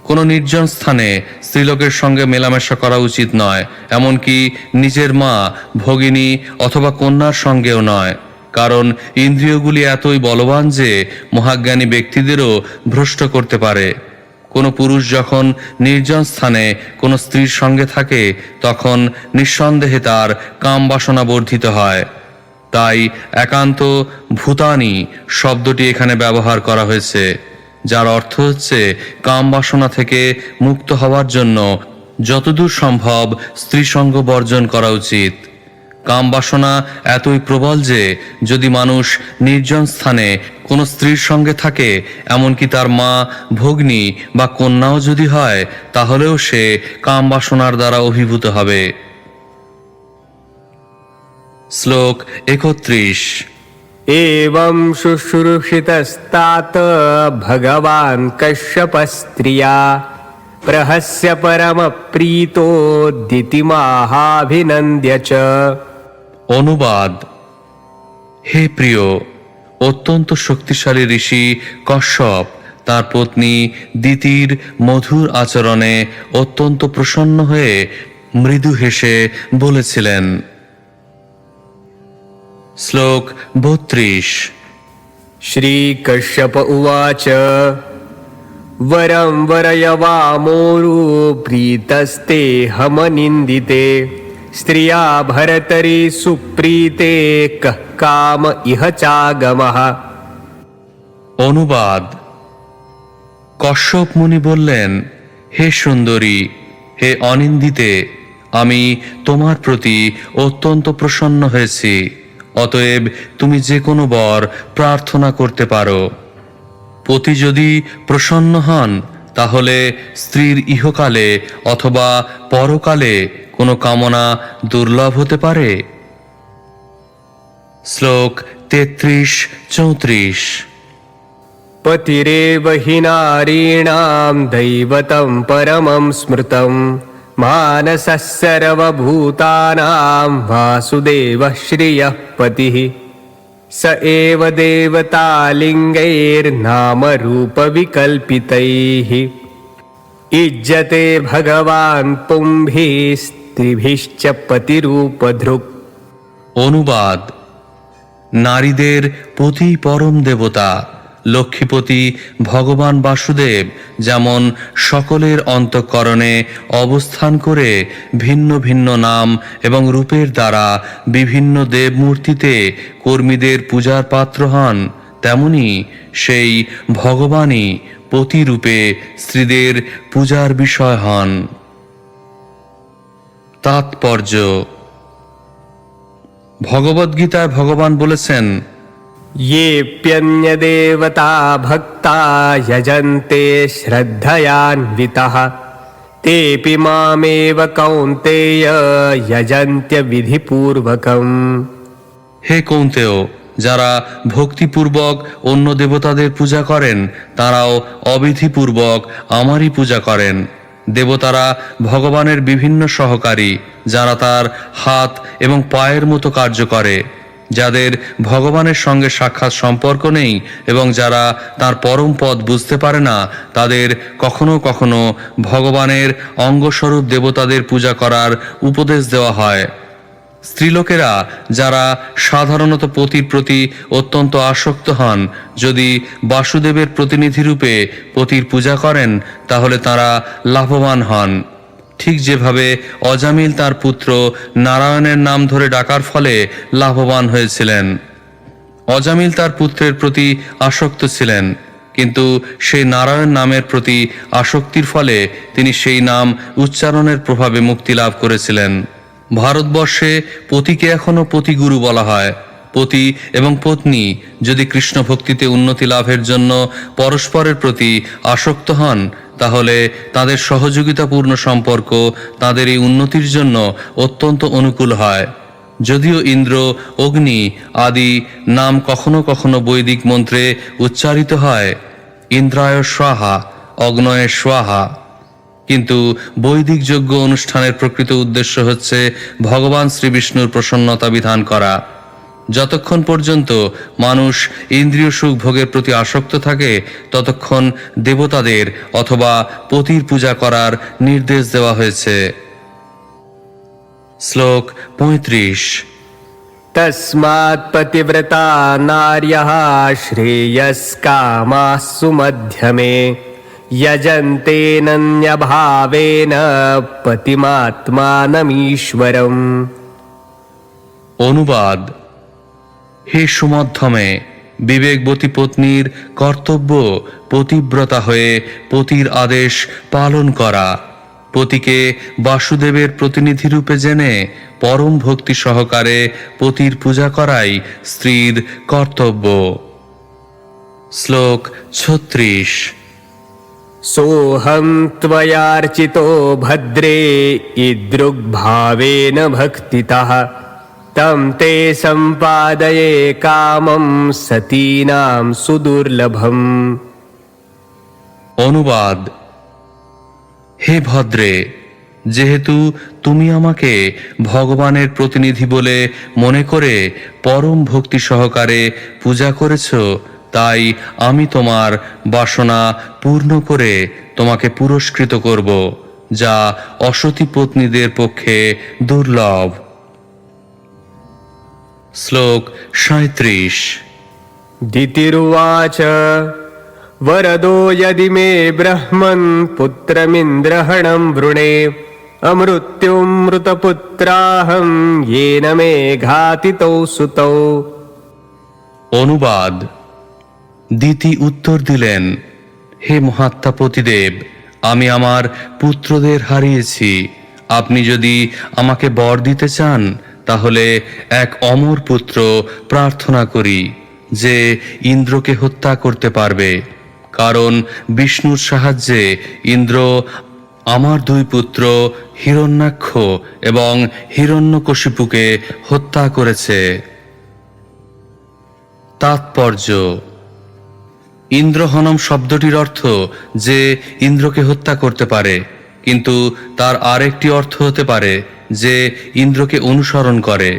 S1: কোনো নির্জন স্থানে স্ত্রীলোকের সঙ্গে মেলামেশা করা উচিত নয়, এমনকি নিজের মা, ভগিনী অথবা কন্যার সঙ্গেও নয়, কারণ ইন্দ্রিয়গুলি এতই বলবান যে মহাজ্ঞানী ব্যক্তিদেরও ভ্রষ্ট করতে পারে। কোনো পুরুষ যখন নির্জন স্থানে কোনো স্ত্রীর সঙ্গে থাকে তখন নিঃসন্দেহে তার কাম বাসনা বর্ধিত হয়। তাই একান্ত ভূতানি শব্দটি এখানে ব্যবহার করা হয়েছে, যার অর্থ হচ্ছে কাম বাসনা থেকে মুক্ত হওয়ার জন্য যতদূর সম্ভব স্ত্রী সঙ্গ বর্জন করা উচিত। কাম বাসনা এতই প্রবল যে যদি মানুষ নির্জন স্থানে কোনো স্ত্রীর সঙ্গে থাকে, এমনকি তার মা, ভগ্নী বা কন্যাও যদি হয়, তাহলেও সে কাম বাসনার দ্বারা অভিভূত হবে। শ্লোক 31।
S2: एवं शुश्रूषितस्तात भगवान् कश्यपस्त्रिया प्रहस्य परमप्रीतो दितिमाहाभिनन्द्य च।
S1: অনুবাদ: হে প্রিয়, অত্যন্ত শক্তিশালী ঋষি কশ্যপ তার পত্নী দিতির মধুর আচরণে অত্যন্ত প্রসন্ন হয়ে মৃদু হেসে বলেছিলেন। শ্লোক 32।
S2: श्रीकश्यप उवाच वरं वरयवामोरु प्रीतस्तेऽहमनिन्दिते स्त्रिया भरतरि सुप्रीते कः काम इह चागमः।
S1: অনুবাদ: কশ্যপ মুনি বললেন, হে সুন্দরী, হে অনিন্দিতে, আমি তোমার প্রতি অত্যন্ত প্রসন্ন হয়েছি। অতএব তুমি যে কোনো বর প্রার্থনা করতে পারো। পতি যদি প্রসন্ন হন, তাহলে স্ত্রীর ইহকালে অথবা পরকালে কোনো কামনা দুর্লভ হতে পারে। শ্লোক 33-34।
S2: पतिरेव हि नारीणां दैवतं परमं स्मृतं मानसः सर्वभूतानां वासुदेवः श्रियः पतिः स एव देवतालिङ्गैर्नामरूपविकल्पितैः इज्जते भगवान् पुंभिस्त्रिभिश्च पतिरूपधृक्।
S1: অনুবাদ: নারীদের পতি পরম দেবতা, লক্ষ্মীপতি ভগবান বাসুদেব যেমন সকলের অন্তঃকরণে অবস্থান করে ভিন্ন ভিন্ন নাম এবং রূপের দ্বারা বিভিন্ন দেবমূর্তিতে কর্মীদের পূজার পাত্র হন, তেমনি সেই ভগবানই পতিরূপে স্ত্রীদের পূজার বিষয় হন। তাৎপর্য: ভগবদ্গীতায় ভগবান বলেছেন,
S2: येऽप्यन्यदेवता भक्ता यजन्ते श्रद्धयान्वितः तेऽपि मामेव कौन्तेय यजन्त्य विधिपूर्वकम्।
S1: হে কৌন্তেয়, যারা ভক্তিপূর্বক অন্য দেবতাদের পূজা করেন তারাও অবিধিপূর্বক আমারই পূজা করেন। দেবতারা ভগবানের বিভিন্ন সহকারী, যারা তার হাত এবং পায়ের মতো কার্য করে। যাদের ভগবানের সঙ্গে সাক্ষাৎ সম্পর্ক নেই এবং যারা তার পরম পদ বুঝতে পারে না, তাদের কখনো কখনো ভগবানের অঙ্গস্বরূপ দেবতাদের পূজা করার উপদেশ দেওয়া হয়। স্ত্রীলোকেরা যারা সাধারণত পতির প্রতি অত্যন্ত আসক্ত হন, যদি বাসুদেবের প্রতিনিধিরূপে পতির পূজা করেন তাহলে তারা লাভবান হন। ঠিক যেভাবে অজামিল তার পুত্র নারায়ণের নাম ধরে ডাকার ফলে লাভবান হয়েছিলেন। অজামিল তার পুত্রের প্রতি আসক্ত ছিলেন, কিন্তু সেই নারায়ণ নামের প্রতি আসক্তির ফলে তিনি সেই নাম উচ্চারণের প্রভাবে মুক্তি লাভ করেছিলেন। ভারতবর্ষে পতিকে এখনো পতিগুরু বলা হয়। পতি এবং পত্নী যদি কৃষ্ণ ভক্তিতে উন্নতি লাভের জন্য পরস্পরের প্রতি আসক্ত হন, তাহলে তাদের সহযোগিতাপূর্ণ সম্পর্ক তাদের এই উন্নতির জন্য অত্যন্ত অনুকূল হয়। যদিও ইন্দ্র, অগ্নি আদি নাম কখনো কখনো বৈদিক মন্ত্রে উচ্চারিত হয়, ইন্দ্রায় স্বাহা, অগ্নয়ে স্বাহা, কিন্তু বৈদিক যজ্ঞ অনুষ্ঠানের প্রকৃত উদ্দেশ্য হচ্ছে ভগবান শ্রীবিষ্ণুর প্রসন্নতা বিধান করা। যতক্ষণ পর্যন্ত মানুষ ইন্দ্রিয় সুখ ভোগের প্রতি আসক্ত থাকে, ততক্ষণ দেবতাদের অথবা পতির পূজা করার নির্দেশ দেওয়া হয়েছে। শ্লোক 35।
S2: तस्मात् पतिव्रता नार्यः श्रेयस्कामाः सुमध्यमे यजन्तेऽनन्यभावेन पतिमात्मानमीश्वरम्।
S1: অনুবাদ: হে সুমধ্যমে, বিবেকবতী পত্নীর কর্তব্য পতিব্রতা হয়ে পতির আদেশ পালন করা। পতিকে বাসুদেবের প্রতিনিধিরূপে জেনে পরম ভক্তি সহকারে পতির পূজা করাই স্ত্রীর কর্তব্য। শ্লোক 36।
S2: सोऽहं त्वयार्चितो भद्रे ईदृग्भावेन भक्तितः तं ते सम्पादये कामं सतीनां सुदुर्लभम्।
S1: অনুবাদ: হে ভদ্রে, যেহেতু তুমি আমাকে ভগবানের প্রতিনিধি বলে মনে করে পরম ভক্তি সহকারে পূজা করেছ, তাই আমি তোমার বাসনা পূর্ণ করে তোমাকে পুরস্কৃত করব, যা অসতী পত্নীদের পক্ষে দুর্লভ। শ্লোক 37।
S2: दितिरुवाच वरदो यदि मे ब्रह्मन् पुत्रमिन्द्रहणं वृणे अमृत्युमृतपुत्राहं येन मे घातितौ सुतौ।
S1: অনুবাদ: দিতি উত্তর দিলেন, হে মহাত্মা পতিদেব, আমি আমার পুত্রদের হারিয়েছি। আপনি যদি আমাকে বর দিতে চান তাহলে এক অমর পুত্র প্রার্থনা করি, যে ইন্দ্রকে হত্যা করতে পারবে, কারণ বিষ্ণুর সাহায্যে ইন্দ্র আমার দুই পুত্র হিরণ্যাক্ষ এবং হিরণ্যকশিপুকে হত্যা করেছে। তাৎপর্য: ইন্দ্রহনম শব্দটির অর্থ যে ইন্দ্রকে হত্যা করতে পারে, কিন্তু তার আরেকটি অর্থ হতে পারে যে ইন্দ্রকে অনুসরণ করে।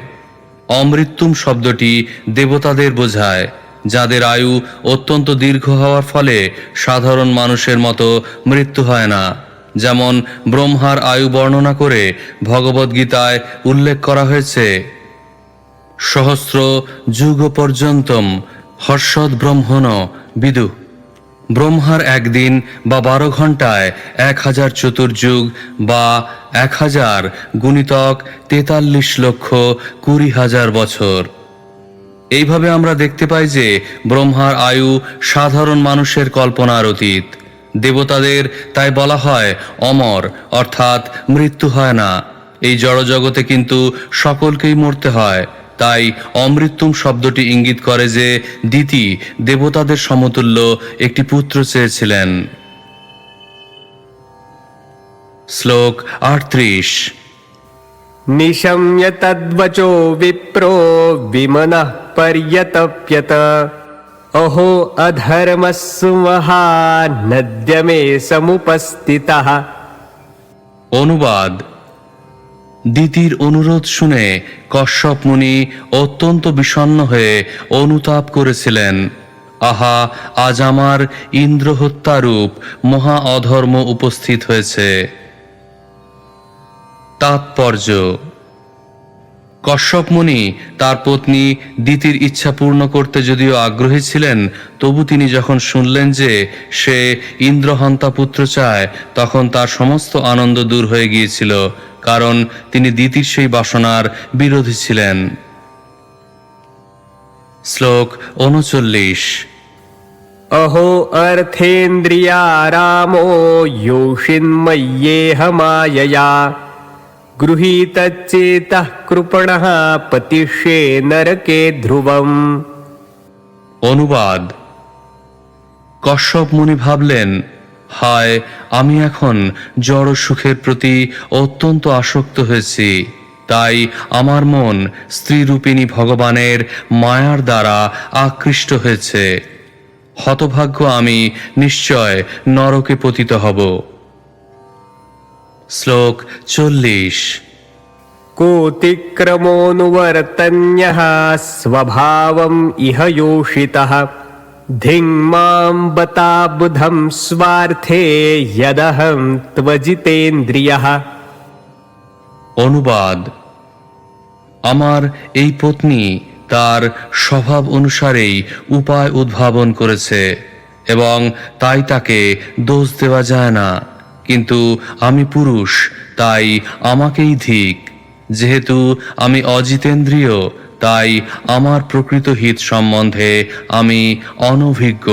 S1: অমৃত্যুম শব্দটি দেবতাদের বোঝায়, যাদের আয়ু অত্যন্ত দীর্ঘ হওয়ার ফলে সাধারণ মানুষের মতো মৃত্যু হয় না। যেমন ব্রহ্মার আয়ু বর্ণনা করে ভগবদ্গীতায় উল্লেখ করা হয়েছে, সহস্র যুগ পর্যন্তম হর্ষদ ব্রহ্মণ বিদু। ব্রহ্মার একদিন বা 12 ঘন্টায় 1000 চতুর্যুগ বা 1000 গুণিতক 43,20,000 বছর। এইভাবে আমরা দেখতে পাই যে ব্রহ্মার আয়ু সাধারণ মানুষের কল্পনার অতীত। দেবতাদের তাই বলা হয় অমর, অর্থাৎ মৃত্যু হয় না। এই জড়জগতে কিন্তু সকলকেই মরতে হয়। তাই অমৃত্যুম শব্দটি ইঙ্গিত করে যে দিতি দেবতাদের সমতুল্য একটি পুত্র চেয়েছিলেন। শ্লোক 38।
S2: निशम्य तद्वचो विप्रो विमनः पर्यतप्यत अहो अधर्मस्सु महानद्यमे समुपस्थितः।
S1: অনুবাদ: দিতির অনুরোধ শুনে কশ্যপ মুনি অত্যন্ত বিষণ্ণ হয়ে অনুতাপ করেছিলেন। আহা, আজ আমার ইন্দ্র হত্যারূপ মহা অধর্ম উপস্থিত হয়েছে। তাৎপর্য: কশ্যপ মুনি তার পত্নী দিতির ইচ্ছা পূর্ণ করতে যদিও আগ্রহী ছিলেন, তবু তিনি যখন শুনলেন যে সে ইন্দ্রহন্তা পুত্র চায়, তখন তার সমস্ত আনন্দ দূর হয়ে গিয়েছিল, কারণ তিনি দিতির সেই বাসনার বিরোধী ছিলেন। শ্লোক 39।
S2: अहो अर्थेन्द्रियारामो योषिन्मय्येह मायया गृहीतचेतः कृपणः पतिष्ये नरके ध्रुवम्।
S1: অনুবাদ: কশ্যপ মুনি ভাবলেন, হায়, আমি এখন জড় সুখের প্রতি অত্যন্ত আসক্ত হয়েছি। তাই আমার মন স্ত্রীরূপিণী ভগবানের মায়ার দ্বারা আকৃষ্ট হয়েছে। হতভাগ্য আমি, নিশ্চয় নরকে পতিত হব। শ্লোক 40।
S2: कोऽतिक्रमोऽनुवर्तन्यः स्वभावम् इह योषितः धिङ्मां बता बुधं स्वार्थे यदहं त्वजितेन्द्रियः।
S1: অনুবাদ: আমার এই পত্নী তার স্বভাব অনুসারেই উপায় উদ্ভাবন করেছে এবং তাই তাকে দোষ দেওয়া যায় না। কিন্তু আমি পুরুষ, তাই আমাকেই ধিক। যেহেতু আমি অজিতেন্দ্রিয়, তাই আমার প্রকৃত হিত সম্বন্ধে আমি অনভিজ্ঞ।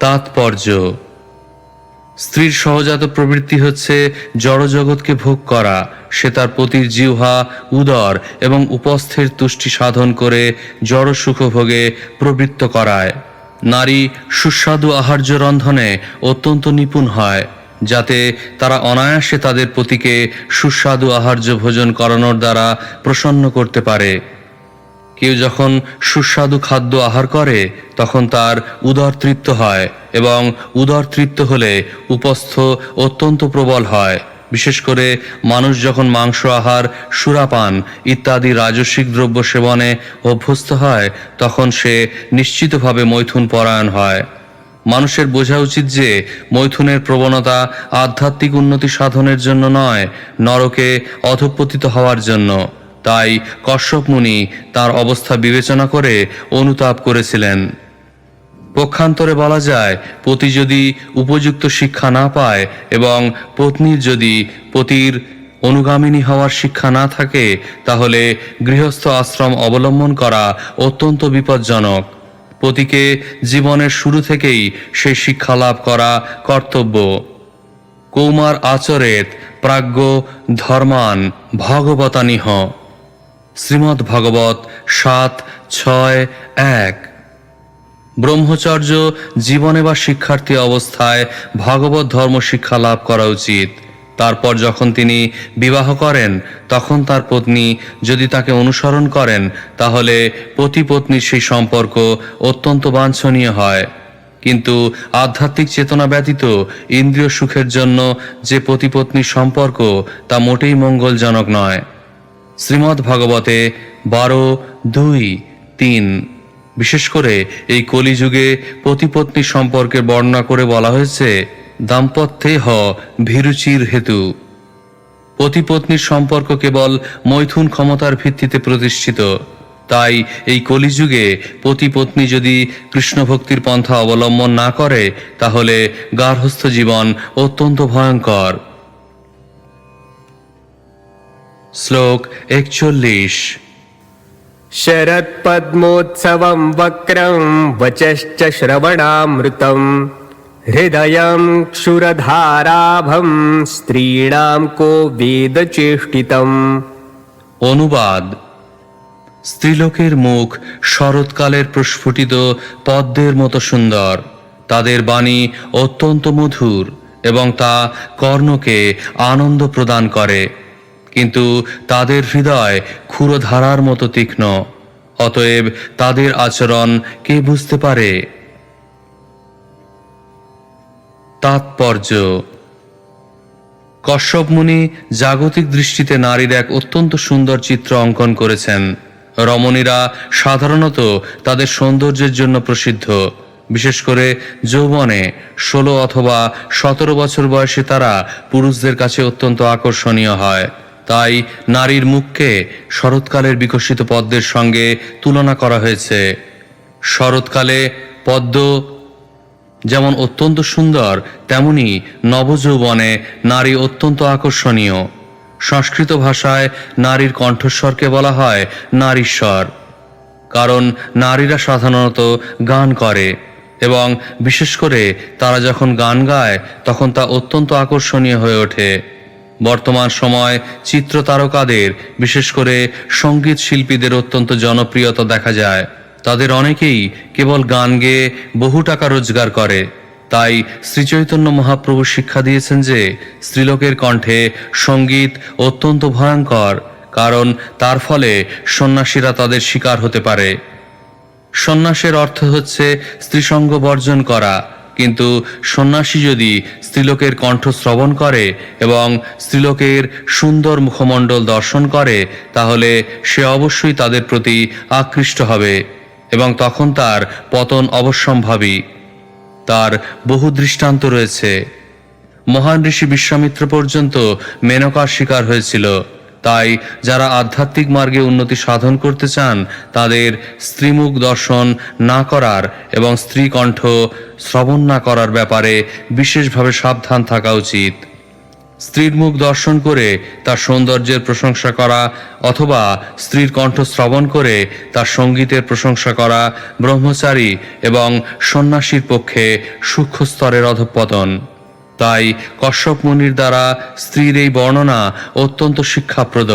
S1: তাৎপর্য: স্ত্রীর সহজাত প্রবৃত্তি হচ্ছে জড়জগৎকে ভোগ করা। সে তার পতির জিহ্বা, উদর এবং উপস্থের তুষ্টি সাধন করে জড় সুখভোগে প্রবৃত্ত করায়। নারী সুস্বাদু আহার্য রন্ধনে অত্যন্ত নিপুণ হয়, যাতে তারা অনায়াসে তাদের পতিকে সুস্বাদু আহার্য ভোজন করানোর দ্বারা প্রসন্ন করতে পারে। কেউ যখন সুস্বাদু খাদ্য আহার করে, তখন তার উদর তৃপ্ত হয় এবং উদর তৃপ্ত হলে উপস্থ অত্যন্ত প্রবল হয়। বিশেষ করে মানুষ যখন মাংস আহার, সুরাপান ইত্যাদি রাজসিক দ্রব্য সেবনে অভ্যস্ত হয়, তখন সে নিশ্চিতভাবে মৈথুন পরায়ণ হয়। মানুষের বোঝা উচিত যে মৈথুনের প্রবণতা আধ্যাত্মিক উন্নতি সাধনের জন্য নয়, নরকে অধঃপতিত হওয়ার জন্য। তাই কশ্যপ মুনি তার অবস্থা বিবেচনা করে অনুতাপ করেছিলেন। পক্ষান্তরে বলা যায়, পতি যদি উপযুক্ত শিক্ষা না পায় এবং পত্নীর যদি পতির অনুগামিনী হওয়ার শিক্ষা না থাকে, তাহলে গৃহস্থ আশ্রম অবলম্বন করা অত্যন্ত বিপজ্জনক। পতিকে জীবনের শুরু থেকেই সেই শিক্ষা লাভ করা কর্তব্য। কৌমার আচরেত প্রাজ্ঞ ধর্মান ভগবতানিহ। শ্রীমদ্ ভাগবত 7:6-1। ব্রহ্মচর্য জীবনে বা শিক্ষার্থী অবস্থায় ভাগবত ধর্ম শিক্ষা লাভ করা উচিত। তারপর যখন তিনি বিবাহ করেন, তখন তার পত্নী যদি তাকে অনুসরণ করেন, তাহলে পতি পত্নীর সেই সম্পর্ক অত্যন্ত বাঞ্ছনীয় হয়। কিন্তু আধ্যাত্মিক চেতনা ব্যতীত ইন্দ্রিয় সুখের জন্য যে পতি পত্নীর সম্পর্ক, তা মোটেই মঙ্গলজনক নয়। শ্রীমদ্ ভাগবতে 12:2-3 বিশেষ করে এই কলিযুগে পতিপত্নী সম্পর্কের বর্ণনা করে বলা হয়েছে, দাম্পত্যে হ ভিরুচির হেতু। পতিপত্নীর সম্পর্ক কেবল মৈথুন ক্ষমতার ভিত্তিতে প্রতিষ্ঠিত। তাই এই কলিযুগে পতি পত্নী যদি কৃষ্ণ ভক্তির পন্থা অবলম্বন না করে তাহলে গার্হস্থ্য জীবন অত্যন্ত ভয়ঙ্কর। শ্লোক 41।
S2: शरत्पद्मोत्सवं वक्रं वचश्च श्रवणामृतं हृदयं क्षुरधाराभं स्त्रीणां को वेदचेष्टितम्।
S1: অনুবাদ: স্ত্রীলোকের মুখ শরৎকালের প্রস্ফুটিত পদ্মের মতো সুন্দর, তাদের বাণী অত্যন্ত মধুর এবং তা কর্ণকে আনন্দ প্রদান করে, কিন্তু তাদের হৃদয় ক্ষুরধারার মতো তীক্ষ্ণ। অতএব তাদের আচরণ কে বুঝতে পারে? তাৎপর্য: কশ্যপ মুনি জাগতিক দৃষ্টিতে নারীর এক অত্যন্ত সুন্দর চিত্র অঙ্কন করেছেন। রমণীরা সাধারণত তাদের সৌন্দর্যের জন্য প্রসিদ্ধ। বিশেষ করে যৌবনে 16 অথবা 17 বছর বয়সে তারা পুরুষদের কাছে অত্যন্ত আকর্ষণীয় হয়। তাই নারীর মুখকে শরৎকালের বিকশিত পদ্মের সঙ্গে তুলনা করা হয়েছে। শরৎকালে পদ্ম যেমন অত্যন্ত সুন্দর, তেমনি নবযৌবনে নারী অত্যন্ত আকর্ষণীয়। সংস্কৃত ভাষায় নারীর কণ্ঠস্বরকে বলা হয় নারীস্বর, কারণ নারীরা সাধারণত গান করে এবং বিশেষ করে তারা যখন গান গায় তখন তা অত্যন্ত আকর্ষণীয় হয়ে ওঠে। বর্তমান সময় চিত্র তারকাদের, বিশেষ করে সঙ্গীত শিল্পীদের অত্যন্ত জনপ্রিয়তা দেখা যায়। তাদের অনেকেই কেবল গান গেয়ে বহু টাকা রোজগার করে। তাই শ্রীচৈতন্য মহাপ্রভু শিক্ষা দিয়েছেন যে স্ত্রীলোকের কণ্ঠে সঙ্গীত অত্যন্ত ভয়ঙ্কর, কারণ তার ফলে সন্ন্যাসীরা তাদের শিকার হতে পারে। সন্ন্যাসের অর্থ হচ্ছে স্ত্রীসঙ্গ বর্জন করা, কিন্তু সন্ন্যাসী যদি স্ত্রীলোকের কণ্ঠ শ্রবণ করে এবং স্ত্রীলোকের সুন্দর মুখমণ্ডল দর্শন করে তাহলে সে অবশ্যই তাদের প্রতি আকৃষ্ট হবে এবং তখন তার পতন অবশ্যম্ভাবী। তার বহু দৃষ্টান্ত রয়েছে। মহান ঋষি বিশ্বামিত্র পর্যন্ত মেনকার শিকার হয়েছিল। তাই যারা আধ্যাত্মিক মার্গে উন্নতি সাধন করতে চান তাদের স্ত্রীমুখ দর্শন না করার এবং স্ত্রী কণ্ঠ শ্রবণ না করার ব্যাপারে বিশেষভাবে সাবধান থাকা উচিত। স্ত্রীর মুখ দর্শন করে তার সৌন্দর্যের প্রশংসা করা অথবা স্ত্রীর কণ্ঠ শ্রবণ করে তার সঙ্গীতের প্রশংসা করা ব্রহ্মচারী এবং সন্ন্যাসীর পক্ষে সূক্ষ্ম স্তরের অধঃপতন। তাই কশ্যপ মুনির দ্বারা স্ত্রীর এই বর্ণনা অত্যন্ত শিক্ষাপ্রদ।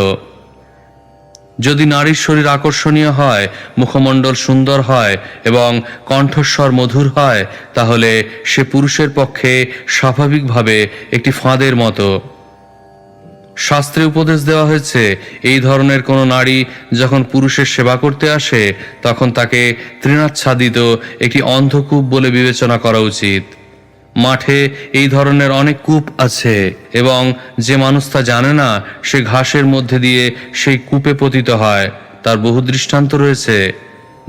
S1: যদি নারীর শরীর আকর্ষণীয় হয়, মুখমণ্ডল সুন্দর হয় এবং কণ্ঠস্বর মধুর হয় তাহলে সে পুরুষের পক্ষে স্বাভাবিকভাবে একটি ফাঁদের মতো। শাস্ত্রে উপদেশ দেওয়া হয়েছে এই ধরনের কোনো নারী যখন পুরুষের সেবা করতে আসে তখন তাকে তৃণাচ্ছাদিত একটি অন্ধকূপ বলে বিবেচনা করা উচিত। মাঠে এই ধরনের অনেক কূপ আছে এবং যে মানুষ তা জানে না সে ঘাসের মধ্যে দিয়ে সেই কূপে পতিত হয়। তার বহু দৃষ্টান্ত রয়েছে।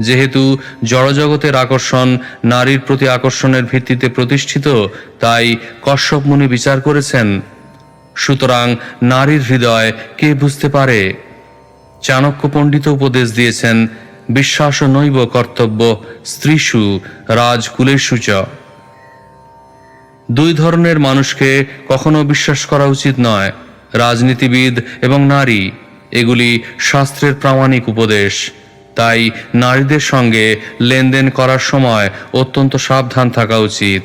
S1: যেহেতু জড়জগতের আকর্ষণ নারীর প্রতি আকর্ষণের ভিত্তিতে প্রতিষ্ঠিত, তাই কশ্যপ মুনি বিচার করেছেন, সুতরাং নারীর হৃদয় কে বুঝতে পারে? চাণক্য পণ্ডিত উপদেশ দিয়েছেন, বিশ্বাস নৈব কর্তব্য স্ত্রীষু রাজকুলেষু চ। দুই ধরনের মানুষকে কখনো বিশ্বাস করা উচিত নয়, রাজনীতিবিদ এবং নারী। এগুলি শাস্ত্রের প্রামাণিক উপদেশ। তাই নারীদের সঙ্গে লেনদেন করার সময় অত্যন্ত সাবধান থাকা উচিত।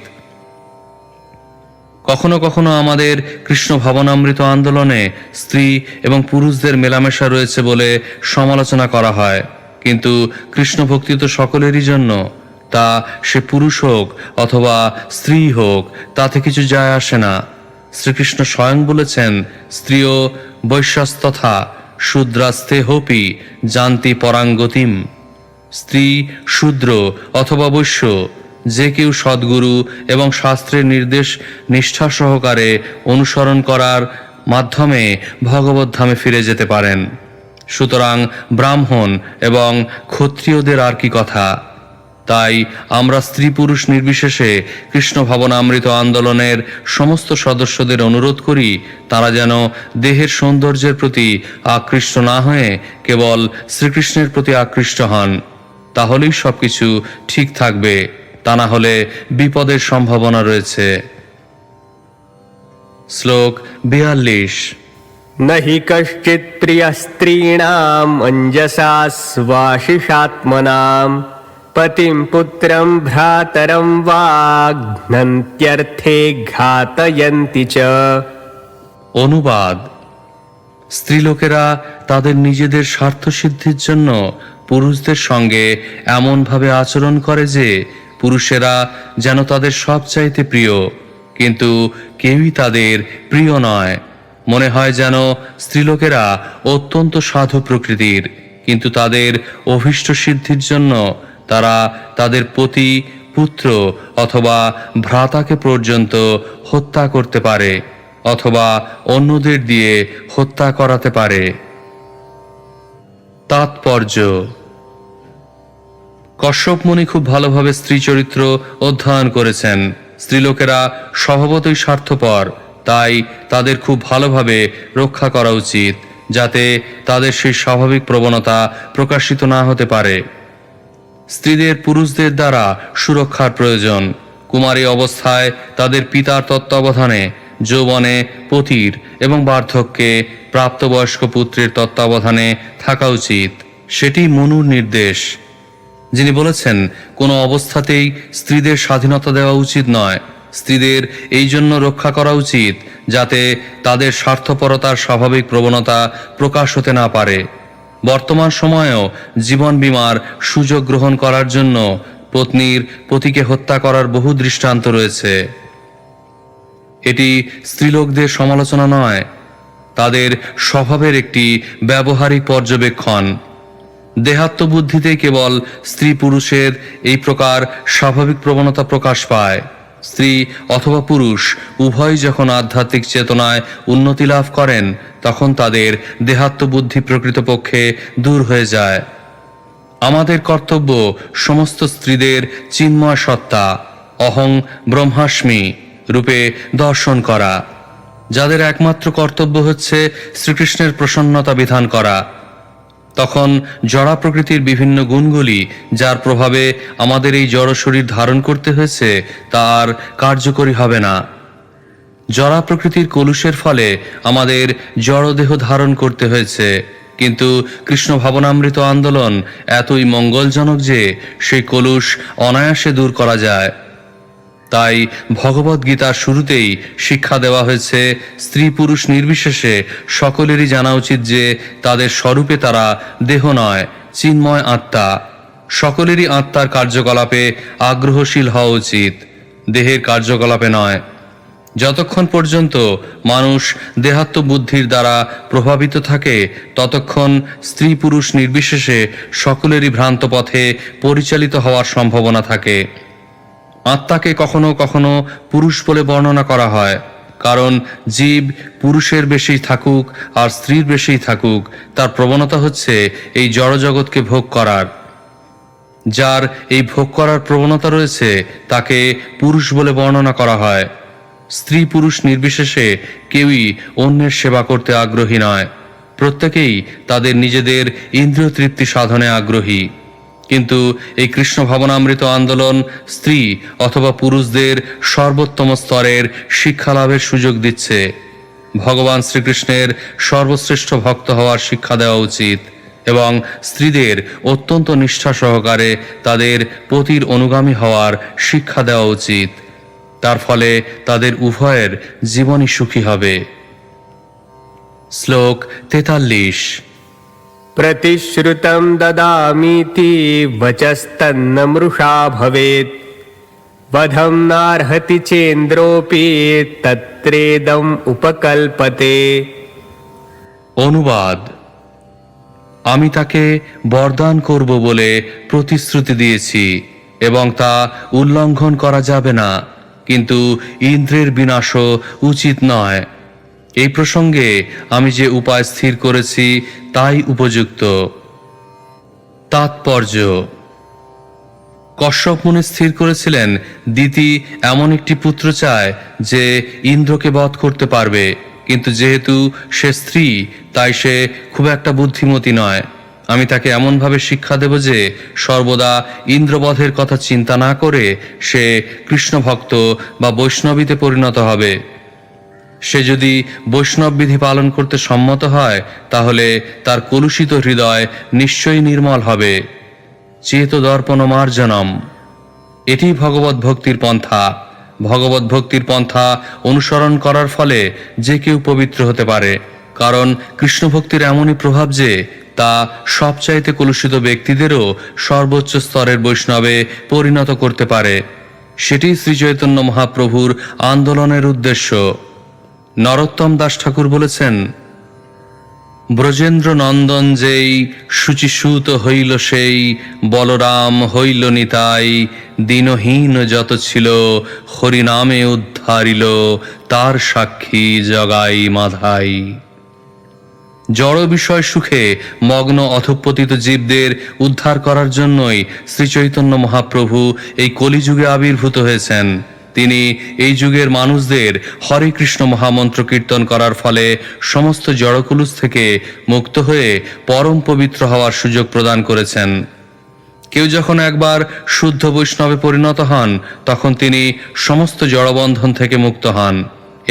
S1: কখনো কখনো আমাদের কৃষ্ণ ভাবনামৃত আন্দোলনে স্ত্রী এবং পুরুষদের মেলামেশা রয়েছে বলে সমালোচনা করা হয়, কিন্তু কৃষ্ণ ভক্তি তো সকলেরই জন্য। তা সে পুরুষ হোক অথবা স্ত্রী হোক, তাতে কিছু যায় আসে না। শ্রীকৃষ্ণ স্বয়ং বলেছেন, স্ত্রীও বৈশ্যস্তথা শূদ্রাস্তে হোপি জানতি পরাঙ্গতিম। স্ত্রী, শূদ্র অথবা বৈশ্য যে কেউ সদ্গুরু এবং শাস্ত্রের নির্দেশ নিষ্ঠা সহকারে অনুসরণ করার মাধ্যমে ভগবত ধামে ফিরে যেতে পারেন। সুতরাং ব্রাহ্মণ এবং ক্ষত্রিয়দের আর কি কথা। তাই আমরা স্ত্রী পুরুষ নির্বিশেষে কৃষ্ণ ভাবনামৃত আন্দোলনের সমস্ত সদস্যদের অনুরোধ করি তারা যেন দেহের সৌন্দর্যের প্রতি আকৃষ্ট না হয়ে কেবল শ্রীকৃষ্ণের প্রতি আকৃষ্ট হন। তাহলেই সবকিছু ঠিক থাকবে, তা না হলে বিপদের সম্ভাবনা রয়েছে। শ্লোক 42।
S2: न हि कश्चित् प्रियस्त्रीणाम् अञ्जसा स्वाशिषात्मनाम् पतिं पुत्रं भ्रातरं वा घ्नन्त्यर्थे घातयन्ति च।
S1: অনুবাদ: স্ত্রীলোকেরা তাদের নিজেদের স্বার্থ সিদ্ধির জন্য পুরুষদের সঙ্গে এমনভাবে আচরণ করে যে পুরুষেরা যেন তাদের সবচাইতে প্রিয়, কিন্তু কেউই তাদের প্রিয় নয়। মনে হয় যেন স্ত্রীলোকেরা অত্যন্ত সাধু প্রকৃতির, কিন্তু তাদের অভীষ্ট সিদ্ধির জন্য তারা তাদের পতি, পুত্র অথবা ভ্রাতাকে পর্যন্ত হত্যা করতে পারে অথবা অন্যদের দিয়ে হত্যা করাতে পারে। তাৎপর্য: কশ্যপ মুনি খুব ভালোভাবে স্ত্রী চরিত্র অধ্যয়ন করেছেন। স্ত্রীলোকেরা স্বভাবতই স্বার্থপর, তাই তাদের খুব ভালোভাবে রক্ষা করা উচিত যাতে তাদের সেই স্বাভাবিক প্রবণতা প্রকাশিত না হতে পারে। স্ত্রীদের পুরুষদের দ্বারা সুরক্ষার প্রয়োজন। কুমারী অবস্থায় তাদের পিতার তত্ত্বাবধানে, যৌবনে পতির এবং বার্ধক্যে প্রাপ্তবয়স্ক পুত্রের তত্ত্বাবধানে থাকা উচিত। সেটি মনুর নির্দেশ, যিনি বলেছেন কোনো অবস্থাতেই স্ত্রীদের স্বাধীনতা দেওয়া উচিত নয়। স্ত্রীদের এই জন্য রক্ষা করা উচিত যাতে তাদের স্বার্থপরতার স্বাভাবিক প্রবণতা প্রকাশ হতে না পারে। বর্তমান সময়েও জীবন বীমার সুযোগ গ্রহণ করার জন্য পত্নীর পতিকে হত্যা করার বহু দৃষ্টান্ত রয়েছে। এটি স্ত্রীলোকদের সমালোচনা নয়, তাদের স্বভাবের একটি ব্যবহারিক পর্যবেক্ষণ। দেহাত্মবুদ্ধিতে কেবল স্ত্রী পুরুষের এই প্রকার স্বাভাবিক প্রবণতা প্রকাশ পায়। স্ত্রী অথবা পুরুষ উভয়ই যখন আধ্যাত্মিক চেতনায় উন্নতি লাভ করেন তখন তাদের দেহাত্মবুদ্ধি প্রকৃতপক্ষে দূর হয়ে যায়। আমাদের কর্তব্য সমস্ত স্ত্রীদের চিন্ময় সত্তা অহং ব্রহ্মাস্মি রূপে দর্শন করা, যাদের একমাত্র কর্তব্য হচ্ছে শ্রীকৃষ্ণের প্রসন্নতা বিধান করা। তখন জড়া প্রকৃতির বিভিন্ন গুণগুলি যার প্রভাবে আমাদের এই জড় শরীর ধারণ করতে হয়েছে তার কার্যকরী হবে না। জড়া প্রকৃতির কলুষের ফলে আমাদের জড়দেহ ধারণ করতে হয়েছে, কিন্তু কৃষ্ণ ভাবনামৃত আন্দোলন এতই মঙ্গলজনক যে সেই কলুষ অনায়াসে দূর করা যায়। তাই ভগবদ গীতার শুরুতেই শিক্ষা দেওয়া হয়েছে স্ত্রী পুরুষ নির্বিশেষে সকলেরই জানা উচিত যে তাদের স্বরূপে তারা দেহ নয়, চিন্ময় আত্মা। সকলেরই আত্মার কার্যকলাপে আগ্রহশীল হওয়া উচিত, দেহের কার্যকলাপে নয়। যতক্ষণ পর্যন্ত মানুষ দেহাত্মবুদ্ধির দ্বারা প্রভাবিত থাকে ততক্ষণ স্ত্রী পুরুষ নির্বিশেষে সকলেরই ভ্রান্ত পথে পরিচালিত হওয়ার সম্ভাবনা থাকে। আত্মাকে কখনো কখনো পুরুষ বলে বর্ণনা করা হয়, কারণ জীব পুরুষের বেশি থাকুক আর স্ত্রীর বেশি থাকুক তার প্রবণতা হচ্ছে এই জড়জগৎকে ভোগ করার। যার এই ভোগ করার প্রবণতা রয়েছে তাকে পুরুষ বলে বর্ণনা করা হয়। স্ত্রী পুরুষ নির্বিশেষে কেউই অন্যের সেবা করতে আগ্রহী নয়, প্রত্যেকেই তাদের নিজেদের ইন্দ্রিয় তৃপ্তি সাধনে আগ্রহী। কিন্তু এই কৃষ্ণ ভাবনামৃত আন্দোলন স্ত্রী অথবা পুরুষদের সর্বোত্তম স্তরের শিক্ষা লাভের সুযোগ দিচ্ছে। ভগবান শ্রীকৃষ্ণের সর্বশ্রেষ্ঠ ভক্ত হওয়ার শিক্ষা দেওয়া উচিত এবং স্ত্রীদের অত্যন্ত নিষ্ঠা সহকারে তাদের পতির অনুগামী হওয়ার শিক্ষা দেওয়া উচিত। তার ফলে তাদের উভয়ের জীবনই সুখী হবে। শ্লোক 43।
S2: प्रतिश्रुतं ददामीति वचस्तन्न मृषा भवेत् वधं नार्हति चेन्द्रोऽपि तत्रेदम् उपकल्पते।
S1: অনুবাদ: আমি তাকে বরদান করব বলে প্রতিশ্রুতি দিয়েছি এবং তা উল্লঙ্ঘন করা যাবে না, কিন্তু ইন্দ্রের বিনাশও উচিত নয়। এই প্রসঙ্গে আমি যে উপায় স্থির করেছি তাই উপযুক্ত। তাৎপর্য: কশ্যপ মুনি স্থির করেছিলেন দিতি এমন একটি পুত্র চায় যে ইন্দ্রকে বধ করতে পারবে, কিন্তু যেহেতু সে স্ত্রী তাই সে খুব একটা বুদ্ধিমতী নয়। আমি তাকে এমনভাবে শিক্ষা দেব যে সর্বদা ইন্দ্রবধের কথা চিন্তা না করে সে কৃষ্ণ ভক্ত বা বৈষ্ণবীতে পরিণত হবে। সে যদি বৈষ্ণব বিধি পালন করতে সম্মত হয় তাহলে তার কলুষিত হৃদয় নিশ্চয়ই নির্মল হবে। চেত দর্পণ মার্জনম, এটি ভগবত ভক্তির পন্থা। ভগবত ভক্তির পন্থা অনুসরণ করার ফলে যে কেউ পবিত্র হতে পারে, কারণ কৃষ্ণ ভক্তির এমনই প্রভাব যে তা সবচাইতে কলুষিত ব্যক্তিদেরও সর্বোচ্চ স্তরের বৈষ্ণবে পরিণত করতে পারে। সেটি শ্রী চৈতন্য মহাপ্রভুর আন্দোলনের উদ্দেশ্য। নরোত্তম দাস ঠাকুর বলেছেন, ব্রজেন্দ্র নন্দন যেই শুচিসূত হইল সেই, বলরাম হইল নিতাই, দীনহীন যত ছিল হরিনামে উদ্ধারিল, তার সাক্ষী জগাই মাধাই। জড় বিষয় সুখে মগ্ন অধঃপতিত জীবদের উদ্ধার করার জন্যই শ্রী চৈতন্য মহাপ্রভু এই কলিযুগে আবির্ভূত হয়েছেন। তিনি এই যুগের মানুষদের হরে কৃষ্ণ মহামন্ত্র কীর্তন করার ফলে সমস্ত জড়কুলুস থেকে মুক্ত হয়ে পরম পবিত্র হওয়ার সুযোগ প্রদান করেছেন। কেউ যখন একবার শুদ্ধ বৈষ্ণবে পরিণত হন তখন তিনি সমস্ত জড়বন্ধন থেকে মুক্ত হন।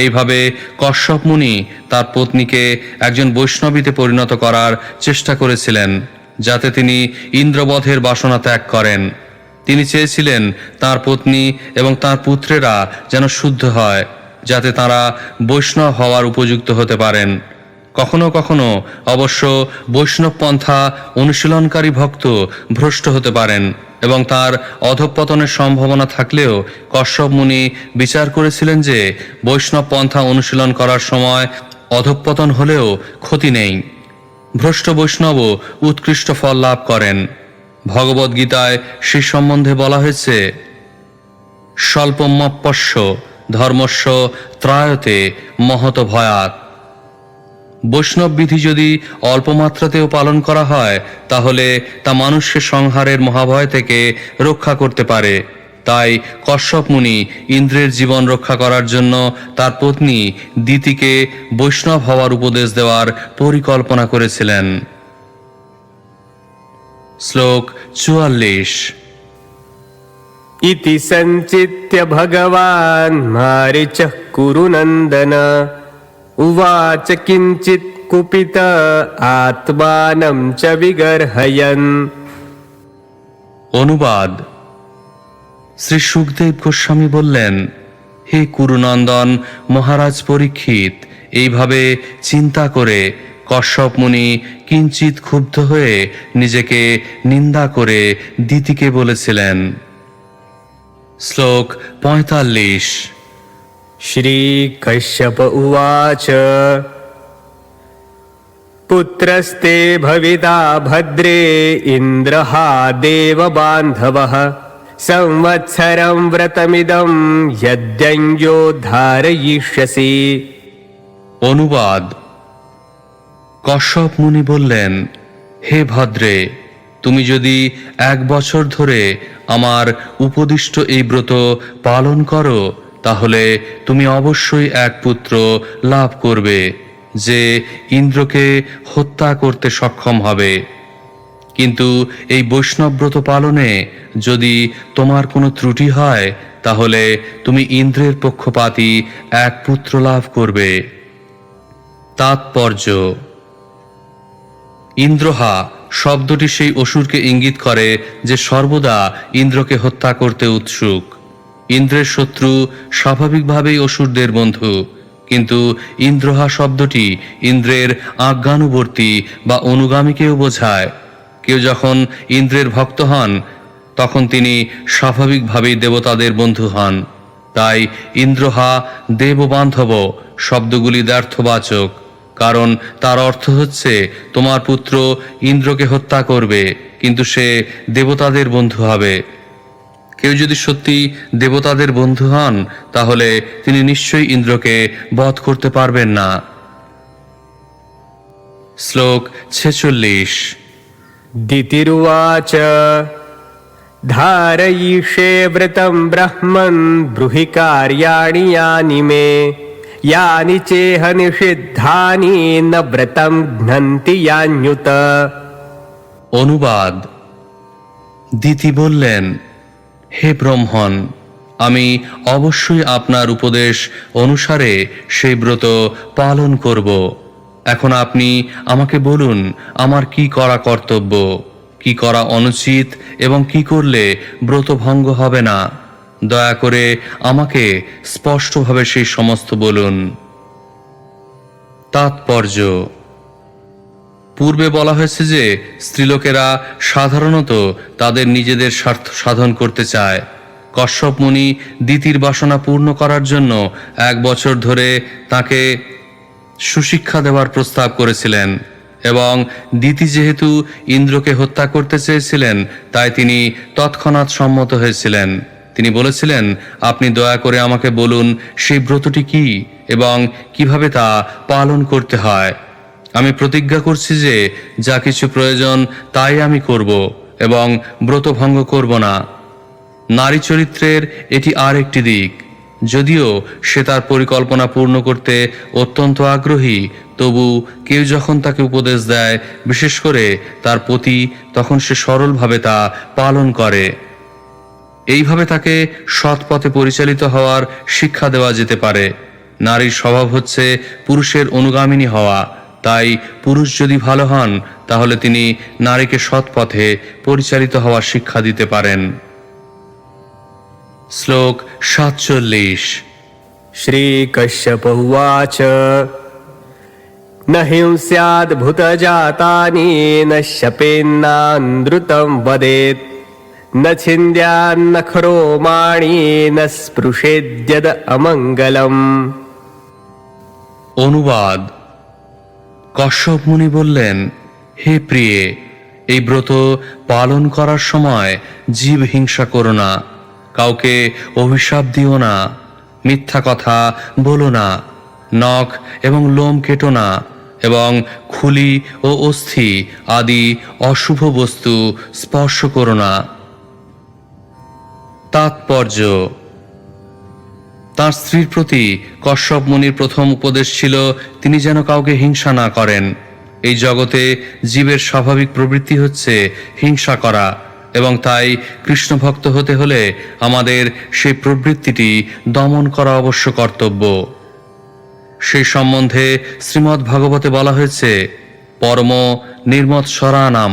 S1: এইভাবে কশ্যপ মুনি তার পত্নীকে একজন বৈষ্ণবীতে পরিণত করার চেষ্টা করেছিলেন, যাতে তিনি ইন্দ্রবধের বাসনা ত্যাগ করেন। তিনি চেয়েছিলেন তার পত্নী এবং তার পুত্রেরা যেন শুদ্ধ হয়, যাতে তারা বৈষ্ণব হওয়ার উপযুক্ত হতে পারেন। কখনো কখনো অবশ্য বৈষ্ণব পন্থা অনুশীলনকারী ভক্ত ভ্রষ্ট হতে পারেন এবং তার অধঃপতনের সম্ভাবনা থাকলেও কশ্যপ মুনি বিচার করেছিলেন যে বৈষ্ণব পন্থা অনুশীলন করার সময় অধঃপতন হলেও ক্ষতি নেই। ভ্রষ্ট বৈষ্ণবও উৎকৃষ্ট ফল লাভ করেন। ভগবদ্গীতায় সে সম্বন্ধে বলা হয়েছে, স্বল্পমপ্যস্য ধর্মস্য ত্রায়তে মহত ভয়াৎ। বৈষ্ণব বিধি যদি অল্প মাত্রাতেও পালন করা হয় তাহলে তা মানুষকে সংহারের মহাভয় থেকে রক্ষা করতে পারে। তাই কশ্যপ মুনি ইন্দ্রের জীবন রক্ষা করার জন্য তার পত্নী দিতিকে বৈষ্ণব হওয়ার উপদেশ দেওয়ার পরিকল্পনা করেছিলেন। শ্লোক 44।
S2: इति सञ्चित्य भगवान् मारीचः कुरुनन्दन, उवाच किञ्चित् कुपित आत्मानं च विगर्हयन्।
S1: অনুবাদ। শ্রী সুখদেব গোস্বামী বললেন, হে কুরুনন্দন মহারাজ পরীক্ষিত, এইভাবে চিন্তা করে কশ্যপ মুনি কিঞ্চিত ক্ষুব্ধ হয়ে নিজেকে নিন্দা করে দিতিকে বলেছিলেন। শ্লোক 45।
S2: श्रीकश्यप उवाच पुत्रस्ते भविता भद्रे इन्द्रः देवबान्धवः, संवत्सरं व्रतमिदं यद्यञ्जोद्धारयिष्यसि।
S1: অনুবাদ। কশ্যপ মুনি বললেন, হে ভদ্রে, তুমি যদি 1 বছর ধরে আমার উপদিষ্ট এই ব্রত পালন করো তাহলে তুমি অবশ্যই এক পুত্র লাভ করবে যে ইন্দ্রকে হত্যা করতে সক্ষম হবে। কিন্তু এই বৈষ্ণব ব্রত পালনে যদি তোমার কোনো ত্রুটি হয় তাহলে তুমি ইন্দ্রের পক্ষপাতী এক পুত্র লাভ করবে। তাৎপর্য। ইন্দ্রহা শব্দটি সেই অসুরকে ইঙ্গিত করে যে সর্বদা ইন্দ্রকে হত্যা করতে উৎসুক। ইন্দ্রের শত্রু স্বাভাবিকভাবেই অসুরদের বন্ধু, কিন্তু ইন্দ্রহা শব্দটি ইন্দ্রের আজ্ঞানুবর্তী বা অনুগামীকেও বোঝায়। কেউ যখন ইন্দ্রের ভক্ত হন তখন তিনি স্বাভাবিকভাবেই দেবতাদের বন্ধু হন। তাই ইন্দ্রহা দেববান্ধব শব্দগুলি দ্ব্যর্থবাচক, কারণ তার অর্থ হচ্ছে তোমার পুত্র ইন্দ্রকে হত্যা করবে কিন্তু সে দেবতাদের বন্ধু হবে। কেউ যদি সত্যি দেবতাদের বন্ধু হন তাহলে তিনি নিশ্চয়ই ইন্দ্রকে বধ করতে পারবেন না। শ্লোক 46।
S2: दितिरुवाच धारयिषे व्रतं ब्रह्मन् ब्रूहि कार्याणि यानि मे यानि चेह निषिद्धानि न व्रतं घ्नन्ति यान्युत।
S1: অনুবাদ। দিতি বললেন, হে ব্রহ্মণ, আমি অবশ্যই আপনার উপদেশ অনুসারে সেই ব্রত পালন করব। এখন আপনি আমাকে বলুন, আমার কি করা কর্তব্য, কি করা অনুচিত এবং কি করলে ব্রত ভঙ্গ হবে না। দয়া করে আমাকে স্পষ্টভাবে সেই সমস্ত বলুন। তাৎপর্য: পূর্বে বলা হয়েছে যে স্ত্রীলোকেরা সাধারণত তাদের নিজেদের স্বার্থ সাধন করতে চায়। কশ্যপ মুনি দিতির বাসনা পূর্ণ করার জন্য 1 বছর ধরে তাকে সুশিক্ষা দেওয়ার প্রস্তাব করেছিলেন, এবং দিতি যেহেতু ইন্দ্রকে হত্যা করতে চেয়েছিলেন তাই তিনি তৎক্ষণাৎ সম্মত হয়েছিলেন। তিনি বলেছিলেন, আপনি দয়া করে আমাকে বলুন সেই ব্রতটি কি এবং কিভাবে তা পালন করতে হয়। আমি প্রতিজ্ঞা করছি যে যা কিছু প্রয়োজন তাই আমি করব এবং ব্রত ভঙ্গ করব না। নারী চরিত্রের এটি আর একটি দিক। যদিও সে তার পরিকল্পনা পূর্ণ করতে অত্যন্ত আগ্রহী, তবু কেউ যখন তাকে উপদেশ দেয়, বিশেষ করে তার পতি, তখন সে সরলভাবে তা পালন করে। এইভাবে তাকে সৎ পথে পরিচালিত হওয়ার শিক্ষা দেওয়া যেতে পারে। নারীর স্বভাব হচ্ছে পুরুষের অনুগামিনী হওয়া, তাই পুরুষ যদি ভালো হন তাহলে তিনি নারীকে সৎ পথে পরিচালিত হওয়ার শিক্ষা দিতে পারেন। শ্লোক 47।
S2: श्रीकश्यप उवाच न हिंस्याद्भुतजातानि न शपेन्नानृतं वदेत् न छिन्द्यान्न खरोमाणि न स्पृशेद्यद अमङ्गलम्।
S1: অনুবাদ। কশ্যপ মুনি বললেন, হে প্রিয়ে, এই ব্রত পালন করার সময় জীব হিংসা করো না, কাউকে অভিশাপ দিও না, মিথ্যা কথা বলো না, নখ এবং লোম কেটো না, এবং খুলি ও অস্থি আদি অশুভ বস্তু স্পর্শ করো না। তাৎপর্য: তার স্ত্রীর প্রতি কশ্যপ মুনির প্রথম উপদেশ ছিল তিনি যেন কাউকে হিংসা না করেন। এই জগতে জীবের স্বাভাবিক প্রবৃত্তি হচ্ছে হিংসা করা, এবং তাই কৃষ্ণ ভক্ত হতে হলে আমাদের সেই প্রবৃত্তিটি দমন করা অবশ্য কর্তব্য। সেই সম্বন্ধে শ্রীমদ্ ভাগবতে বলা হয়েছে, পরম নির্মৎসরানাম।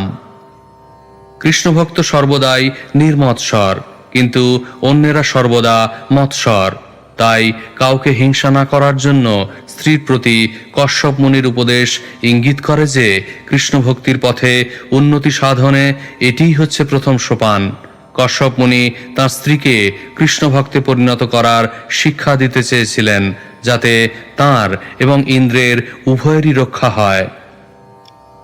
S1: কৃষ্ণভক্ত সর্বদাই নির্মৎসর, কিন্তু অন্যেরা সর্বদা মৎসর। তাই কাউকে হিংসা না করার জন্য স্ত্রীর প্রতি কশ্যপ মুনির উপদেশ ইঙ্গিত করে যে কৃষ্ণ ভক্তির পথে উন্নতি সাধনে এটিই হচ্ছে প্রথম সোপান। কশ্যপ মুনি তাঁর স্ত্রীকে কৃষ্ণ ভক্তে পরিণত করার শিক্ষা দিতে চেয়েছিলেন, যাতে তাঁর এবং ইন্দ্রের উভয়েরই রক্ষা হয়।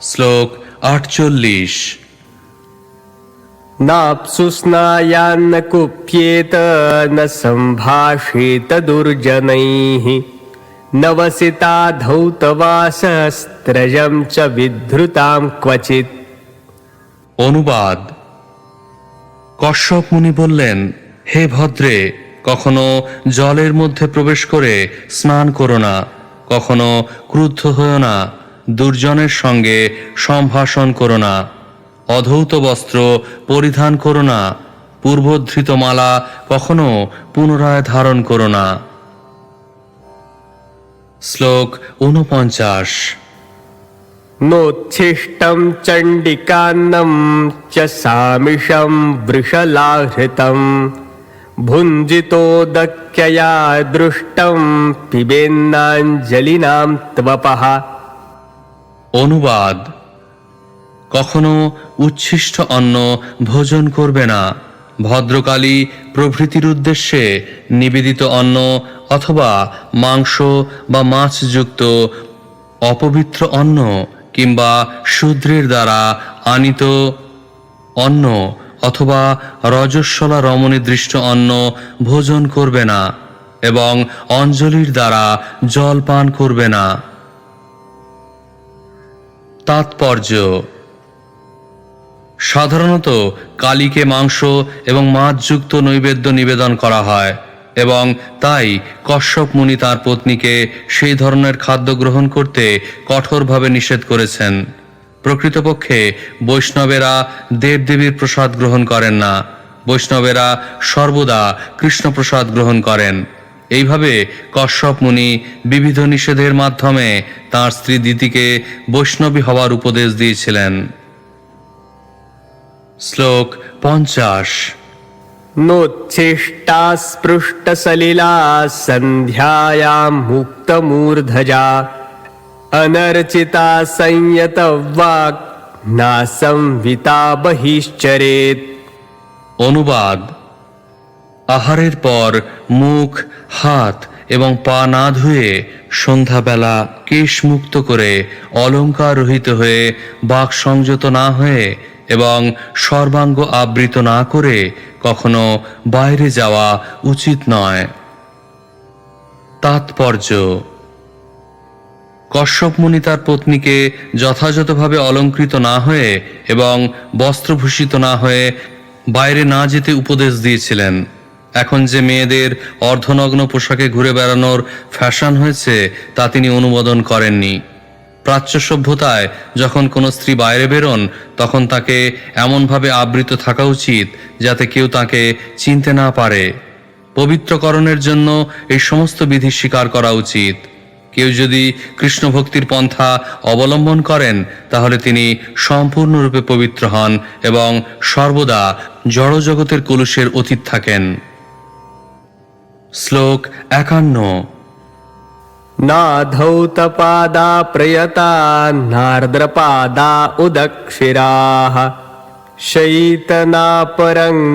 S1: শ্লোক 48।
S2: नाप्सुस्नायान्न कुप्येत न सम्भाषेत दुर्जनैः न वसिता धौतवासस्त्रजं च विधृतां क्वचित्।
S1: অনুবাদ। কশ্যপ মুনি বললেন, হে ভদ্রে, কখনো জলের মধ্যে প্রবেশ করে স্নান করো না, কখনো ক্রুদ্ধ হও না, দুর্জনের সঙ্গে সম্ভাষণ করো না, অধৌত বস্ত্র পরিধান করো না, পূর্বধৃত মালা কখনো পুনরায় ধারণ করো না। শ্লোক 49।
S2: नोच्छिष्टं चण्डिकान्नं च सामिषं वृषलाहृतं भुञ्जितोदक्यया दृष्टं पिबेन्नाञ्जलिनां त्वपः।
S1: অনুবাদ। কখনো উচ্ছিষ্ট অন্ন ভোজন করবে না, ভদ্রকালী প্রভৃতির উদ্দেশ্যে নিবেদিত অন্ন অথবা মাংস বা মাছযুক্ত অপবিত্র অন্ন কিংবা শূদ্রের দ্বারা আনিত অন্ন অথবা রজস্বলা রমণী দৃষ্ট অন্ন ভোজন করবে না, এবং অঞ্জলির দ্বারা জল পান করবে না। তাৎপর্য: সাধারণত কালীকে মাংস এবং মাছযুক্ত নৈবেদ্য নিবেদন করা হয় এবং তাই কশ্যপ মুনি তার পত্নীকে সেই ধরনের খাদ্য গ্রহণ করতে কঠোরভাবে নিষেধ করেছেন। প্রকৃতপক্ষে বৈষ্ণবেরা দেবদেবীর প্রসাদ গ্রহণ করেন না, বৈষ্ণবেরা সর্বদা কৃষ্ণপ্রসাদ গ্রহণ করেন। এইভাবে কশ্যপ মুনি বিবিধ নিষেধের মাধ্যমে তাঁর স্ত্রী দিতিকে বৈষ্ণবী হওয়ার উপদেশ দিয়েছিলেন। শ্লোক 50।
S2: नोच्छिष्टा स्पृष्टसलिला सन्ध्यायां मुक्तमूर्धजा अनर्चिता संयतवाक् नासंविता बहिश्चरेत्।
S1: অনুবাদ: আহারের পর মুখ, হাত এবং পা না ধুয়ে সন্ধ্যাবেলা কেশ মুক্ত করে অলঙ্কার রহিত হয়ে বাক সংযত না হয়ে এবং সর্বাঙ্গ আবৃত না করে কখনো বাইরে যাওয়া উচিত নয়। তাৎপর্য: কশ্যপ মুনি তার পত্নীকে যথাযথভাবে অলঙ্কৃত না হয়ে এবং বস্ত্রভূষিত না হয়ে বাইরে না যেতে উপদেশ দিয়েছিলেন। এখন যে মেয়েদের অর্ধনগ্ন পোশাকে ঘুরে বেড়ানোর ফ্যাশন হয়েছে তা তিনি অনুমোদন করেননি। প্রাচ্য সভ্যতায় যখন কোনো স্ত্রী বাইরে বেরোন তখন তাকে এমনভাবে আবৃত থাকা উচিত যাতে কেউ তাকে চিনতে না পারে। পবিত্রকরণের জন্য এই সমস্ত বিধি স্বীকার করা উচিত। কেউ যদি কৃষ্ণ ভক্তির পন্থা অবলম্বন করেন তাহলে তিনি সম্পূর্ণরূপে পবিত্র হন এবং সর্বদা জড়জগতের কলুষের অতীত থাকেন। শ্লোক 51।
S2: नाधौतपादा प्रयता नार्द्रपादा उदक्षिराः शयितना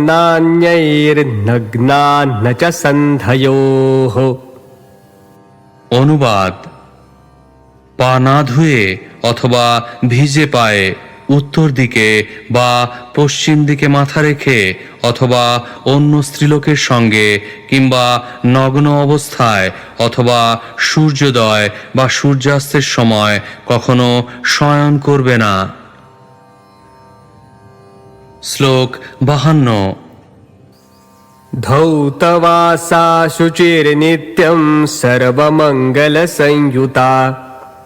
S2: नान्यैर्नग्ना न च सन्धयोः।
S1: অনুবাদ: পা না ধুয়ে অথবা ভিজে পায়ে উত্তর দিকে বা পশ্চিম দিকে মাথা রেখে অথবা অন্য স্ত্রীলোকের সঙ্গে কিংবা নগ্ন অবস্থায় অথবা সূর্যোদয় বা সূর্যাস্তের সময় কখনো শয়ন করবে না। শ্লোক 52।
S2: धौतवासा शुचिर्नित्यं सर्वमङ्गलसंयुता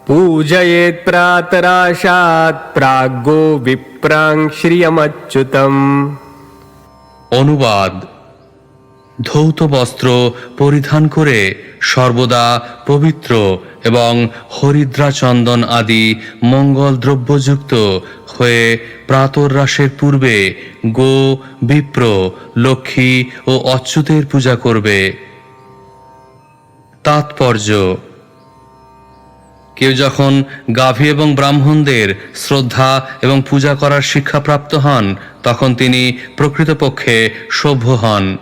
S2: पूजयेत् प्रातराशात् प्राग्गो विप्रां श्रियमच्युतम्।
S1: অনুবাদ: ধৌত বস্ত্র পরিধান করে সর্বদা পবিত্র এবং হরিদ্রা চন্দন আদি মঙ্গল দ্রব্যযুক্ত হয়ে প্রাতরাশের পূর্বে গো, বিপ্র, লক্ষ্মী ও অচ্যুতের পূজা করবে। তাৎপর্য: কেউ যখন গাভী এবং ব্রাহ্মণদের শ্রদ্ধা এবং পূজা করার শিক্ষাপ্রাপ্ত হন তখন তিনি প্রকৃতপক্ষে সভ্য হন।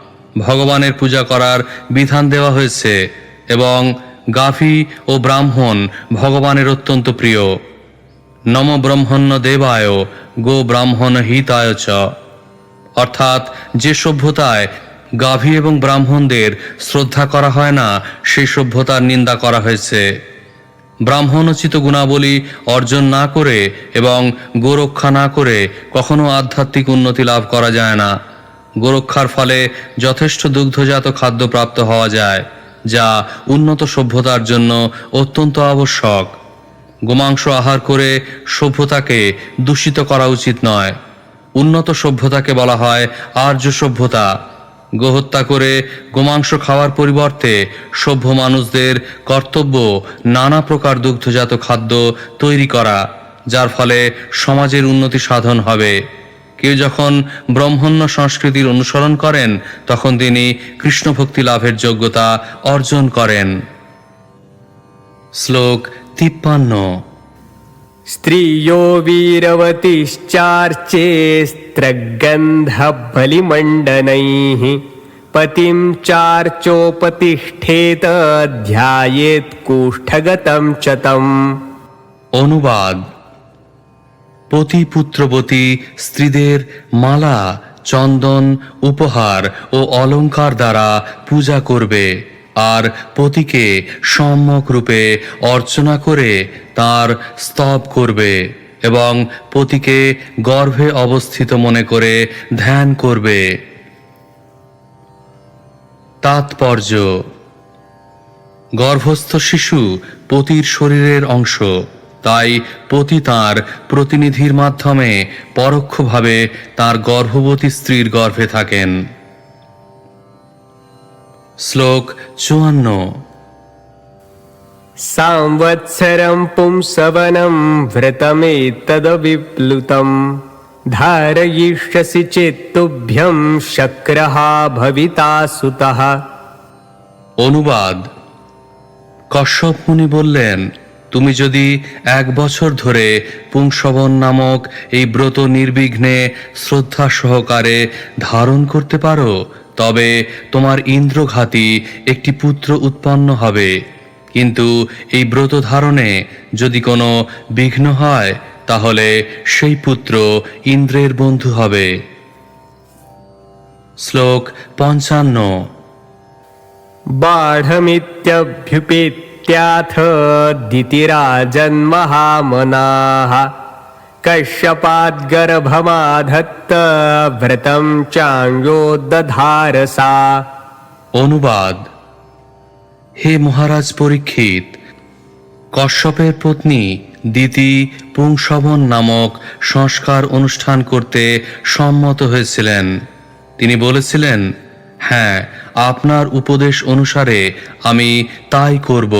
S1: ভগবানের পূজা করার বিধান দেওয়া হয়েছে এবং গাভী ও ব্রাহ্মণ ভগবানের অত্যন্ত প্রিয়। নম ব্রহ্মণ্য দেবায় গো ব্রাহ্মণ হিতায় চ। অর্থাৎ যে সভ্যতায় গাভী এবং ব্রাহ্মণদের শ্রদ্ধা করা হয় না সেই সভ্যতার নিন্দা করা হয়েছে। ব্রাহ্মণোচিত গুণাবলী অর্জন না করে এবং গোরক্ষা না করে কখনো আধ্যাত্মিক উন্নতি লাভ করা যায় না। গোরক্ষার ফলে যথেষ্ট দুগ্ধজাত খাদ্য প্রাপ্ত হওয়া যায় যা উন্নত সভ্যতার জন্য অত্যন্ত আবশ্যক। গোমাংস আহার করে সভ্যতাকে দূষিত করা উচিত নয়। উন্নত সভ্যতাকে বলা হয় আর্য সভ্যতা। গোহত্যা করে গোমাংস খাওয়ার পরিবর্তে সভ্য মানুষদের কর্তব্য নানা প্রকার দুগ্ধজাত খাদ্য তৈরি করা, যার ফলে সমাজের উন্নতি সাধন হবে। কেউ যখন ব্রহ্মণ্য সংস্কৃতির অনুসরণ করেন তখন তিনি কৃষ্ণ ভক্তি লাভের যোগ্যতা অর্জন করেন। শ্লোক 53।
S2: स्त्रियो वीरवतिश्चार्चे स्त्रगन्धबलिमण्डनैः पतिं चार्चोपतिष्ठेत ध्यायेत् कूष्ठगतं च तम्।
S1: অনুবাদ: পতি পুত্রবতী স্ত্রীদের মালা, চন্দন, উপহার ও অলংকার দ্বারা পূজা করবে আর পতিকে সম্যক রূপে অর্চনা করে তার স্তব করবে এবং পতিকে গর্ভে অবস্থিত মনে করে ধ্যান করবে। তাৎপর্য: গর্ভস্থ শিশু পতির শরীরের অংশ, তাই পতি তাঁর প্রতিনিধির মাধ্যমে পরোক্ষভাবে তাঁর গর্ভবতী স্ত্রীর গর্ভে থাকেন। শ্লোক 54।
S2: संवत्सरं पुंसवनं व्रतमेतदविप्लुतं धारयिष्यसि चेत्तुभ्यं शक्रः भविता सुतः।
S1: অনুবাদ: কশ্যপ মুনি বললেন, তুমি যদি 1 বছর ধরে পুংসবন নামক এই ব্রত নির্বিঘ্নে শ্রদ্ধা সহকারে ধারণ করতে পারো, তবে তোমার ইন্দ্রঘাতী একটি পুত্র উৎপন্ন হবে। কিন্তু এই ব্রত ধারণে যদি কোনো বিঘ্ন হয়, তাহলে সেই পুত্র ইন্দ্রের বন্ধু হবে। শ্লোক 55।
S2: बाढमित्यभ्युपेत्याथ दितिराजन्महामनाः कश्यपाद्गर्भमाधत्त व्रतं चाङ्गोदधारसा।
S1: অনুবাদ: হে মহারাজ পরীক্ষিত, কশ্যপের পত্নী দিতি পুংসবন নামক সংস্কার অনুষ্ঠান করতে সম্মত হয়েছিলেন। তিনি বলেছিলেন, হ্যাঁ, আপনার উপদেশ অনুসারে আমি তাই করব।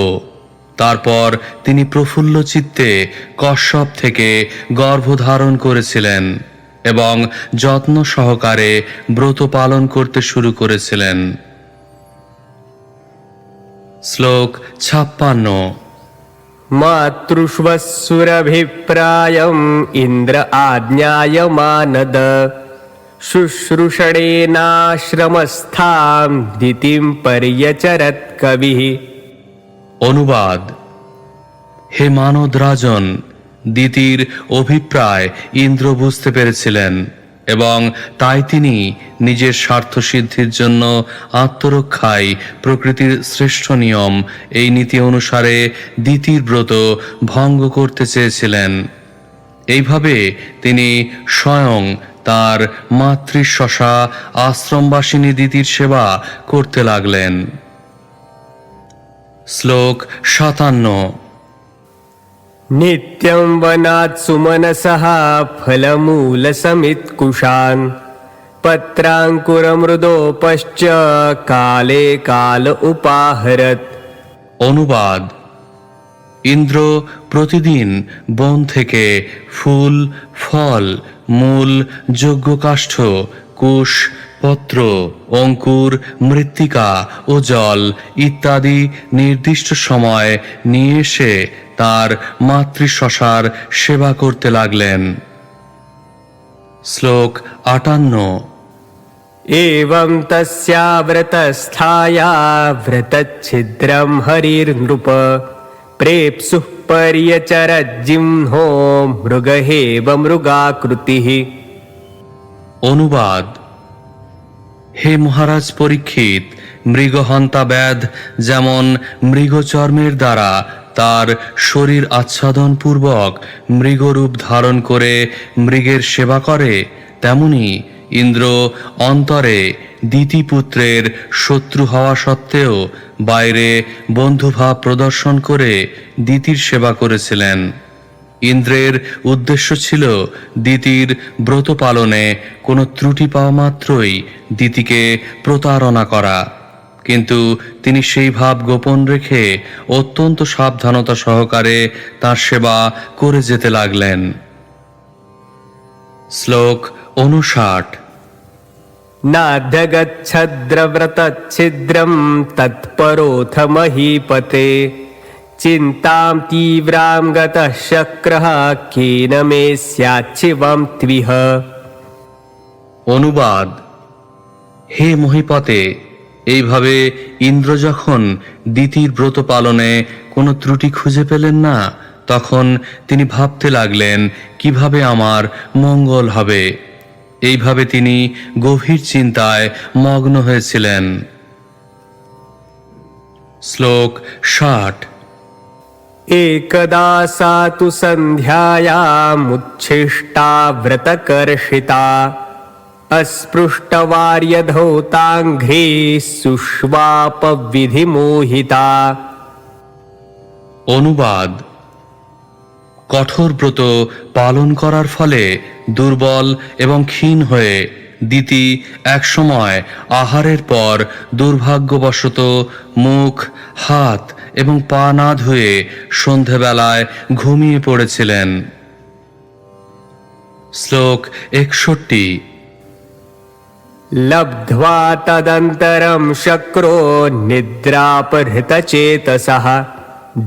S1: তারপর তিনি প্রফুল্ল চিত্তে কশ্যপ থেকে গর্ভধারণ করেছিলেন এবং যত্ন সহকারে ব্রত পালন করতে শুরু করেছিলেন। শ্লোক 56।
S2: मातृष्वसुरभिप्रायम् इन्द्र आज्ञायमानद शुश्रूषणेनाश्रमस्थां दितिं पर्यचरत् कविः।
S1: অনুবাদ: হে মানদ রাজন, দিতির অভিপ্রায় ইন্দ্র বুঝতে পেরেছিলেন এবং তাই তিনি নিজের স্বার্থ সিদ্ধির জন্য আত্মরক্ষায় প্রকৃতির শ্রেষ্ঠ নিয়ম এই নীতি অনুসারে দিতির ব্রত ভঙ্গ করতে চেয়েছিলেন। এইভাবে তিনি স্বয়ং তার মাতৃশ্বশা আশ্রমবাসিনী দিতির সেবা করতে লাগলেন। শ্লোক 57।
S2: नित्यं वनात् सुमनसः फलमूलसमित्कुशान् पत्राङ्कुरमृदोपश्च काले काल उपाहरत्।
S1: অনুবাদ: ইন্দ্র প্রতিদিন বন থেকে ফুল, ফল, মূল, যজ্ঞকাষ্ঠ, কুশ, পত্র, অঙ্কুর, মৃত্তিকা ও জল ইত্যাদি নির্দিষ্ট সময় নিয়ে এসে তার মাতৃশ্বশার সেবা করতে লাগলেন। শ্লোক 58।
S2: एवं तस्या व्रतस्थाया व्रतच्छिद्रं हरिर्नृप प्रेप्सुः पर्यचरज्जिह्नो मृगहेव मृगाकृतिः।
S1: অনুবাদ: হে মহারাজ পরীক্ষিত, মৃগহন্তা ব্যাধ যেমন মৃগচর্মের দ্বারা তার শরীর আচ্ছাদন পূর্বক মৃগরূপ ধারণ করে মৃগের সেবা করে, তেমনি ইন্দ্র অন্তরে দিতিপুত্রের শত্রু হওয়া সত্ত্বেও বাইরে বন্ধুভাব প্রদর্শন করে দিতির সেবা করেছিলেন। ইন্দ্রের উদ্দেশ্য ছিল দিতির ব্রত পালনে কোনো ত্রুটি পাওয়া মাত্রই দিতিকে প্রতারণা করা, কিন্তু তিনি সেই ভাব গোপন রেখে অত্যন্ত সাবধানতা সহকারে তার সেবা করে যেতে লাগলেন। শ্লোক 59।
S2: नाध्यगच्छद्रव्रतच्छिद्रं तत्परोऽथ महीपते चिन्तां तीव्रां गतः शक्रः केन मे स्याच्छिवं त्विह।
S1: অনুবাদ: হে মহিপতে, এইভাবে ইন্দ্র যখন দিতির ব্রত পালনে কোনো ত্রুটি খুঁজে পেলেন না, তখন তিনি ভাবতে লাগলেন কিভাবে আমার মঙ্গল হবে। এইভাবে তিনি গভীর চিন্তায় মগ্ন হয়েছিলেন। শ্লোক 60।
S2: एकदा सा तु सन्ध्यायामुच्छिष्टा व्रतकर्षिता अस्पृष्टवार्यधौताङ्घ्री सुष्वापविधिमोहिता।
S1: অনুবাদ: কঠোর ব্রত পালন করার ফলে দুর্বল এবং ক্ষীণ হয়ে দিতি একসময় আহারের পর দুর্ভাগ্যবশত মুখ, হাত এবং পা না ধুয়ে সন্ধেবেলায় ঘুমিয়ে পড়েছিলেন। শ্লোক 61।
S2: लब्ध्वा तदन्तरं शक्रो निद्रापहृतचेतसः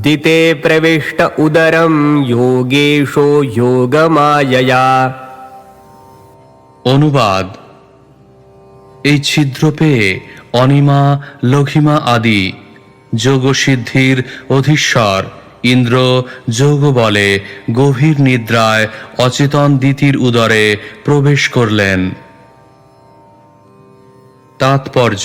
S2: दिते प्रविष्ट उदरं योगेशो योगमायया।
S1: অনুবাদ: এই ছিদ্র পেয়ে অনিমা, লঘিমা আদি যোগসিদ্ধির অধীশ্বর ইন্দ্র যোগ বলে গভীর নিদ্রায় অচেতন দিতির উদরে প্রবেশ করলেন। তাৎপর্য: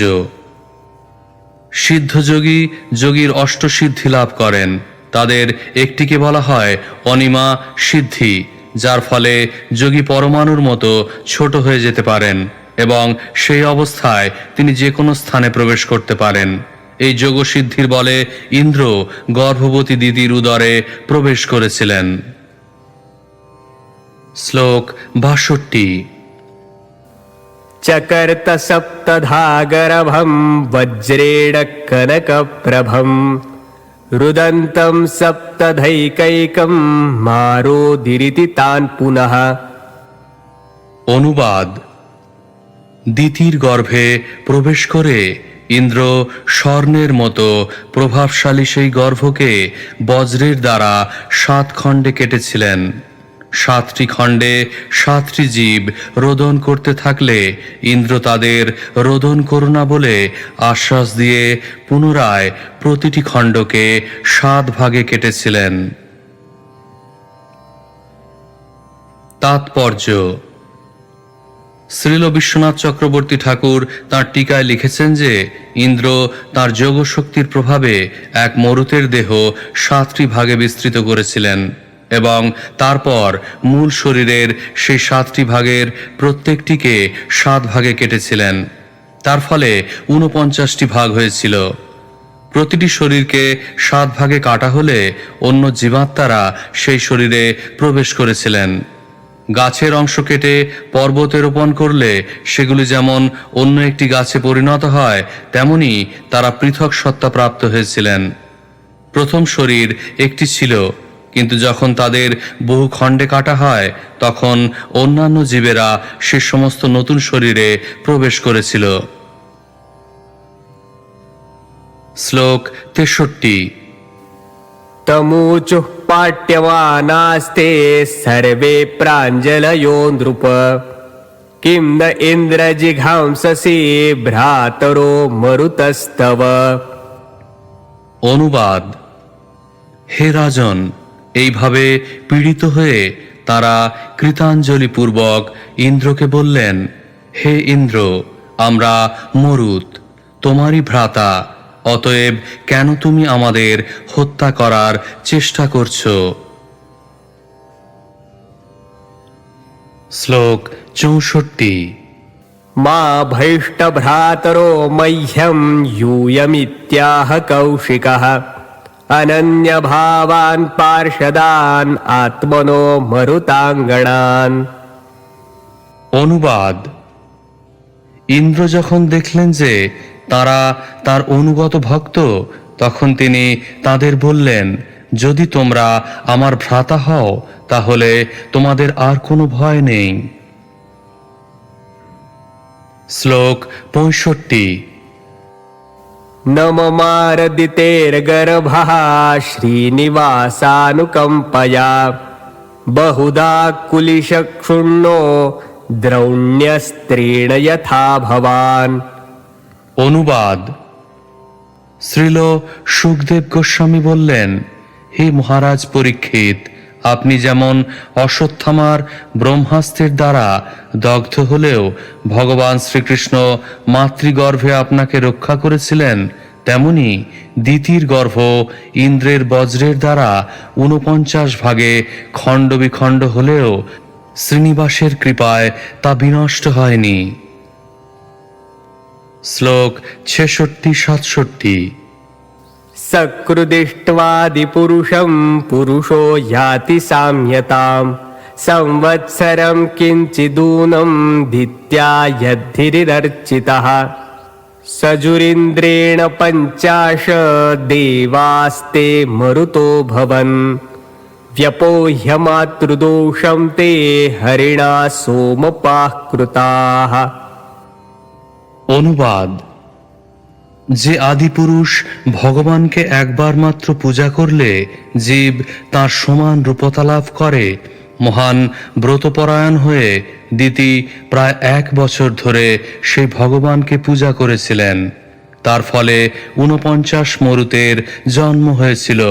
S1: সিদ্ধযোগী যোগীর অষ্টসিদ্ধি লাভ করেন। তাদের একটিকে বলা হয় অনিমা সিদ্ধি, যার ফলে যোগী পরমাণুর মতো ছোট হয়ে যেতে পারেন এবং সেই অবস্থায় তিনি যে কোনো স্থানে প্রবেশ করতে পারেন। এই যোগসিদ্ধির বলে ইন্দ্র গর্ভবতী দিদির উদরে প্রবেশ করেছিলেন। শ্লোক 62।
S2: चकर्त सप्तधागरभं वज्रेण कनकप्रभं रुदन्तं सप्तधैकैकं मारोदिरिति तान् पुनः।
S1: অনুবাদ: দিতির গর্ভে প্রবেশ করে ইন্দ্র স্বর্ণের মতো প্রভাবশালী সেই গর্ভকে বজ্রের দ্বারা 7 খণ্ডে কেটেছিলেন। 7টি খণ্ডে 7টি জীব রোদন করতে থাকলে ইন্দ্র তাদের রোদন করো না বলে আশ্বাস দিয়ে পুনরায় প্রতিটি খণ্ডকে 7 ভাগে কেটেছিলেন। তাৎপর্য: শ্রীল বিশ্বনাথ চক্রবর্তী ঠাকুর তাঁর টিকায় লিখেছেন যে ইন্দ্র তাঁর যোগশক্তির প্রভাবে এক মরুতের দেহ 7টি ভাগে বিস্তৃত করেছিলেন এবং তারপর মূল শরীরের সেই 7টি ভাগের প্রত্যেকটিকে 7 ভাগে কেটেছিলেন। তার ফলে 49টি ভাগ হয়েছিল। প্রতিটি শরীরকে 7 ভাগে কাটা হলে অন্য জীবাত্মারা সেই শরীরে প্রবেশ করেছিলেন। গাছের অংশ কেটে পর্বতে রোপণ করলে সেগুলি যেমন অন্য একটি গাছে পরিণত হয়, তেমনি তারা পৃথক সত্তা প্রাপ্ত হয়েছিলেন। প্রথম শরীর একটি ছিল, কিন্তু যখন তাদের বহু খণ্ডে কাটা হয় তখন অন্যান্য জীবেরা সে সমস্ত নতুন শরীরে প্রবেশ করেছিল। শ্লোক 63।
S2: तमूचुः पाट्यमानास्ते सर्वे प्राञ्जलयो नृप किं न इन्द्रजिघांससि भ्रातरो मरुतस्तव।
S1: অনুবাদ: হে রাজন, এইভাবে পীড়িত হয়ে তারা কৃতাঞ্জলি পূর্বক ইন্দ্রকে বললেন, হে ইন্দ্র, আমরা মরুত, তোমারই ভ্রাতা, অতএব কেন তুমি আমাদের হত্যা করার চেষ্টা করছো? শ্লোক 64।
S2: मा भैष्टभ्रातरो मह्यं यूयमित्याह कौशिकः अनन्यभावान् पार्षदान् आत्मनो मरुताङ्गणान्।
S1: অনুবাদ: ইন্দ্র যখন দেখলেন যে তারা তার অনুগত ভক্ত, তখন তিনি তাদের বললেন, যদি তোমরা আমার ভ্রাতা হও তাহলে তোমাদের আর কোনো ভয় নেই। শ্লোক 65।
S2: न ममारदितेर्गर्भः श्रीनिवासानुकम्पया बहुधा कुलिशक्षुण्णो द्रौण्यस्त्रीण यथा भवान्।
S1: অনুবাদ: শ্রীল সুখদেব গোস্বামী বললেন, হে মহারাজ পরীক্ষিত, আপনি যেমন অশ্বত্থামার ব্রহ্মাস্ত্রের দ্বারা দগ্ধ হলেও ভগবান শ্রীকৃষ্ণ মাতৃগর্ভে আপনাকে রক্ষা করেছিলেন, তেমনি দিতির গর্ভ ইন্দ্রের বজ্রের দ্বারা ৪৯ ভাগে খণ্ড বিখণ্ড হলেও শ্রীনিবাসের কৃপায় তা বিনষ্ট হয়নি। শ্লোক ৬৬-৬৭।
S2: सकृदिष्ट्वादिपुरुषं पुरुषो याति साम्यताम् संवत्सरं किञ्चिदूनं धित्या यद्धिरिदर्चितः सजुरिन्द्रेण 50 देवास्ते मरुतो भवन् व्यपोह्यमातृदोषं ते हरिणा सोमपाः कृताः।
S1: অনুবাদ: যে আদিপুরুষ ভগবানকে একবার মাত্র পূজা করলে জীব তার সমান রূপতা লাভ করে, মহান ব্রতপরায়ণ হয়ে দিতি প্রায় 1 বছর ধরে সেই ভগবানকে পূজা করেছিলেন। তার ফলে ৪৯ মরুতের জন্ম হয়েছিল।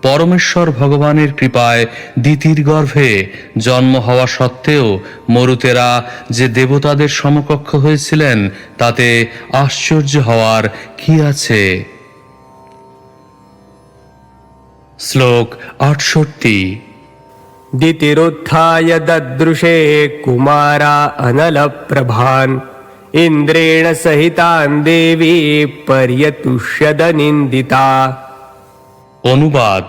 S1: পরমেশ্বর ভগবানের কৃপায় দিতির গর্ভে জন্ম হওয়া সত্ত্বেও মরুতেরা যে দেবতাদের সমকক্ষ হয়েছিলেন তাতে আশ্চর্য হওয়ার কি আছে। শ্লোক ৬৮।
S2: दितिरुत्थाय ददृशे कुमारा अनलप्रभान् इन्द्रेण सहितान् देवी पर्यतुष्यदनिन्दिता।
S1: অনুবাদ: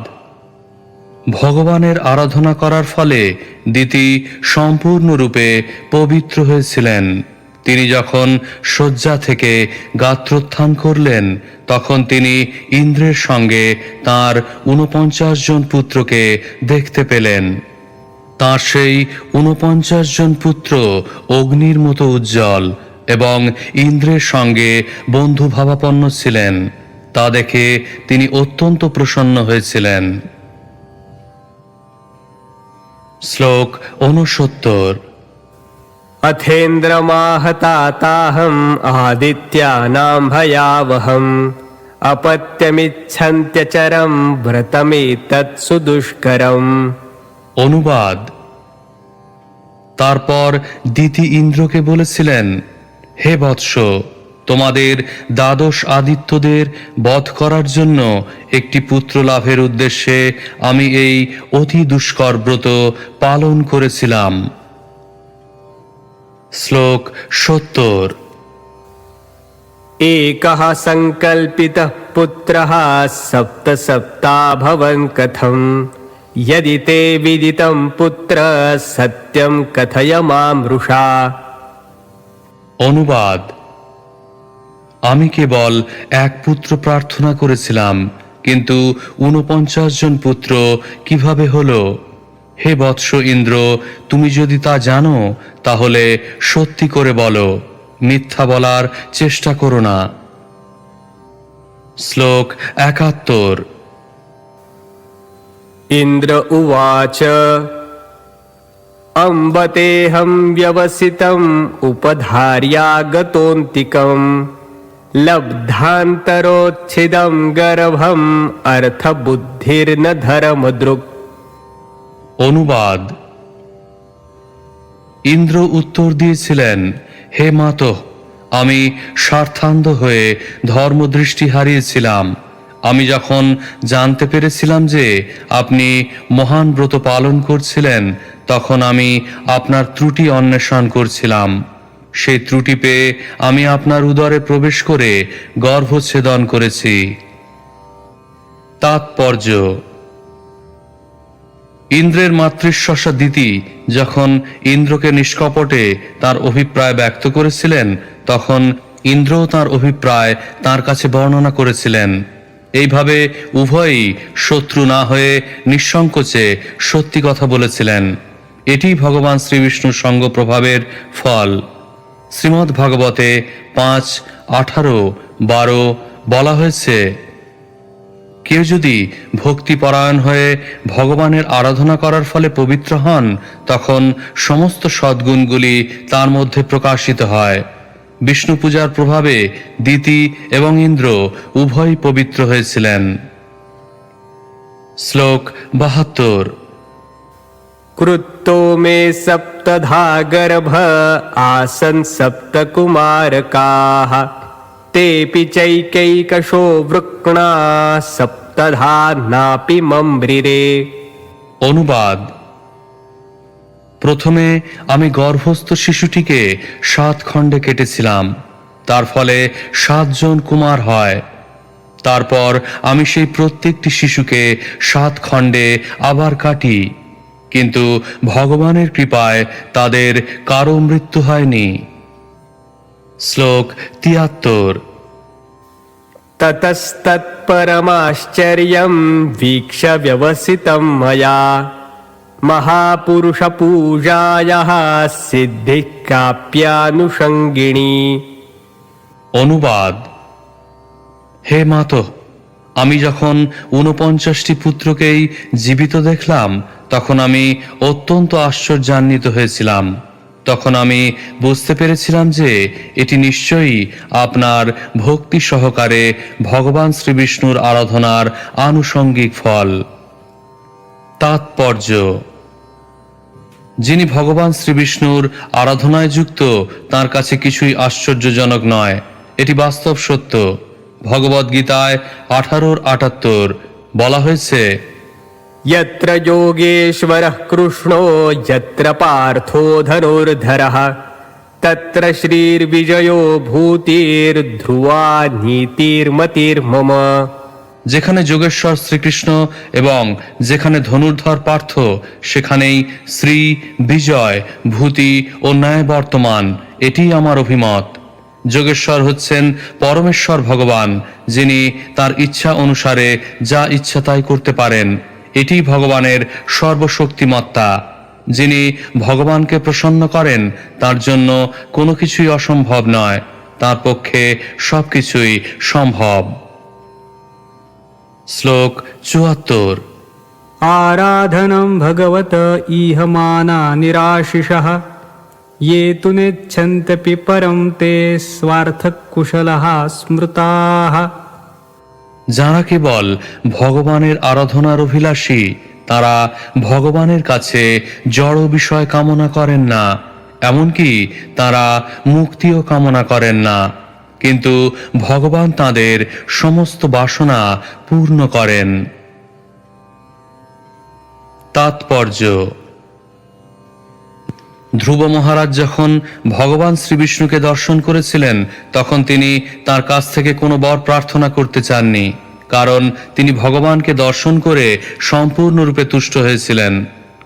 S1: ভগবানের আরাধনা করার ফলে দিতি সম্পূর্ণরূপে পবিত্র হয়েছিলেন। তিনি যখন শয্যা থেকে গাত্রোত্থান করলেন তখন তিনি ইন্দ্রের সঙ্গে তাঁর ৪৯ জন পুত্রকে দেখতে পেলেন। তাঁর সেই ৪৯ জন পুত্র অগ্নির মতো উজ্জ্বল এবং ইন্দ্রের সঙ্গে বন্ধুভাবাপন্ন ছিলেন। তা দেখে তিনি অত্যন্ত প্রসন্ন হয়েছিলেন। শ্লোক ৬৯।
S2: अथेन्द्रमाहताताहम् आदित्यानां भयावहम् अपत्यमिच्छन्त्यचरं व्रतमेतत् सुदुष्करम्।
S1: অনুবাদ: তারপর দিতি ইন্দ্রকে বলেছিলেন, হে বৎস, তোমাদের দ্বাদশ আদিত্যদের বধ করার জন্য একটি পুত্র লাভের উদ্দেশ্যে আমি এই অতি দুষ্কর ব্রত পালন করেছিলাম। শ্লোক ৭০।
S2: एकः सङ्कल्पितः पुत्रः सप्त सप्ताभवन् कथम् यदि ते विदितं पुत्र सत्यं कथय मामृषा।
S1: অনুবাদ: আমি কেবল এক পুত্র প্রার্থনা করেছিলাম, কিন্তু ৪৯ জন পুত্র কিভাবে হলো? হে বৎস ইন্দ্র, তুমি যদি তা জানো তাহলে সত্যি করে বলো, মিথ্যা বলার চেষ্টা করো না। শ্লোক ৭১।
S2: इन्द्र उवाच अम्बतेऽहं व्यवसितम् उपधार्यागतोऽन्तिकम् लब्धान्तरोच्छिदं गर्भम् अर्थबुद्धिर्न धर्मदृक्।
S1: অনুবাদ: ইন্দ্র উত্তর দিয়েছিলেন, হে মাতঃ, আমি স্বার্থান্ধ হয়ে ধর্মদৃষ্টি হারিয়েছিলাম। আমি যখন জানতে পেরেছিলাম যে আপনি মহান ব্রত পালন করছিলেন তখন আমি আপনার ত্রুটি অন্বেষণ করছিলাম। সেই ত্রুটি পেয়ে আমি আপনার উদরে প্রবেশ করে গর্ভচ্ছেদন করেছি। তাৎপর্য: ইন্দ্রের মাতৃশ্বসা দিতি যখন ইন্দ্রকে নিষ্কপটে তার অভিপ্রায় ব্যক্ত করেছিলেন তখন ইন্দ্রও তার অভিপ্রায় তার কাছে বর্ণনা করেছিলেন। এইভাবে উভয়ই শত্রু না হয়ে নিঃসংকোচে সত্যি কথা বলেছিলেন। এটি ভগবান শ্রীবিষ্ণুর সঙ্গ প্রভাবের ফল। শ্রীমদ্ ভাগবতে ৫, ১৮, ১২ বলা হয়েছে, কেউ যদি ভক্তিপরায়ণ হয়ে ভগবানের আরাধনা করার ফলে পবিত্র হন তখন সমস্ত সদ্গুণগুলি তার মধ্যে প্রকাশিত হয়। বিষ্ণু পূজার প্রভাবে দিতি এবং ইন্দ্র উভয়ই পবিত্র হয়েছিলেন। শ্লোক ৭২।
S2: कृत्तो मे सप्तधा गर्भ आसन् सप्तकुमारकाः तेऽपि चैकैकशो वृक्णा सप्तधा नापि मम्भ्रिरे।
S1: অনুবাদ: প্রথমে আমি গর্ভস্থ শিশুটিকে 7 খণ্ডে কেটেছিলাম, তার ফলে 7 জন কুমার হয়। তারপর আমি সেই প্রত্যেকটি শিশুকে 7 খণ্ডে আবার কাটি, কিন্তু ভগবানের কৃপায় তাদের কারো মৃত্যু হয়নি। শ্লোক 73।
S2: ततस्तत्परमाश्चर्यं वीक्ष्य व्यवसितं मया महापुरुषपूजायाः सिद्धिः काप्यानुषङ्गिणी।
S1: অনুবাদ: হে মাতো, আমি যখন 49টি পুত্রকেই জীবিত দেখলাম তখন আমি অত্যন্ত আশ্চর্যান্বিত হয়েছিলাম। তখন আমি বুঝতে পেরেছিলাম যে এটি নিশ্চয়ই আপনার ভক্তি সহকারে ভগবান শ্রীবিষ্ণুর আরাধনার আনুষঙ্গিক ফল। তাৎপর্য: যিনি ভগবান শ্রীবিষ্ণুর আরাধনায় যুক্ত তার কাছে কিছুই আশ্চর্যজনক নয়, এটি বাস্তব সত্য। ভগবদ্গীতায় 18:78 বলা হয়েছে,
S2: यत्र योगेश्वरः कृष्णो यत्र पार्थो धनुर्धरः तत्र श्रीर्विजयो भूतिर्ध्रुवा नीतिर्मतिर्मम।
S1: যেখানে যোগেশ্বর শ্রীকৃষ্ণ এবং যেখানে ধনুর্ধর পার্থ সেখানেই শ্রী, বিজয়, ভূতি ও ন্যায় বর্তমান, এটিই আমার অভিমত। যোগেশ্বর হচ্ছেন পরমেশ্বর ভগবান, যিনি তার ইচ্ছা অনুসারে যা ইচ্ছা তাই করতে পারেন। এটি ভগবানের সর্বশক্তিমত্তা। যিনি ভগবানকে প্রসন্ন করেন তার জন্য কোনো কিছুই অসম্ভব নয়, তার পক্ষে সবকিছুই সম্ভব। শ্লোক 74।
S3: आराधनं भगवत इह माना निराशिषः ये तु नेच्छन्त्यपि परं ते स्वार्थकुशलः स्मृताः।
S1: যারা কেবল ভগবানের আরাধনার অভিলাষী তারা ভগবানের কাছে জড় বিষয় কামনা করেন না, এমনকি তারা মুক্তিও কামনা করেন না, কিন্তু ভগবান তাদের সমস্ত বাসনা পূর্ণ করেন। তাৎপর্য: ধ্রুব মহারাজ যখন ভগবান শ্রীবিষ্ণুকে দর্শন করেছিলেন তখন তিনি তার কাছ থেকে কোনো বর প্রার্থনা করতে চাননি, কারণ তিনি ভগবানকে দর্শন করে সম্পূর্ণরূপে তুষ্ট হয়েছিলেন।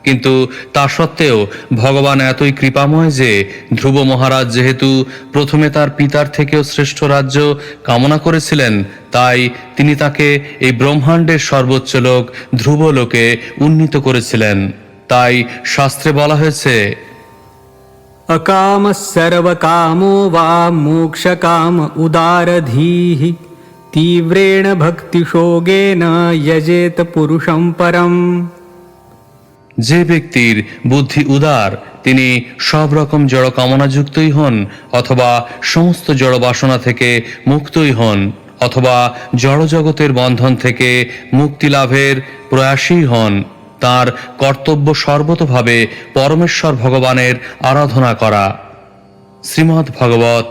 S1: কিন্তু তা সত্ত্বেও ভগবান এতই কৃপাময় যে ধ্রুব মহারাজ যেহেতু প্রথমে তার পিতার থেকেও শ্রেষ্ঠ রাজ্য কামনা করেছিলেন, তাই তিনি তাকে এই ব্রহ্মাণ্ডের সর্বোচ্চ লোক ধ্রুবলোকে উন্নীত করেছিলেন। তাই শাস্ত্রে বলা হয়েছে,
S3: अकामः सर्वकामो वा मोक्षकाम उदारधीः तीव्रेण भक्तिशोगेन यजेत पुरुषं परम्।
S1: যে ব্যক্তির বুদ্ধি উদার তিনি সব রকম জড় কামনাযুক্তই হন, অথবা সমস্ত জড় বাসনা থেকে মুক্তই হন, অথবা জড় জগতের বন্ধন থেকে মুক্তি লাভের প্রয়াসী হন, তার কর্তব্য সর্বতোভাবে পরমেশ্বর ভগবানের আরাধনা করা। শ্রীমদ্ ভাগবত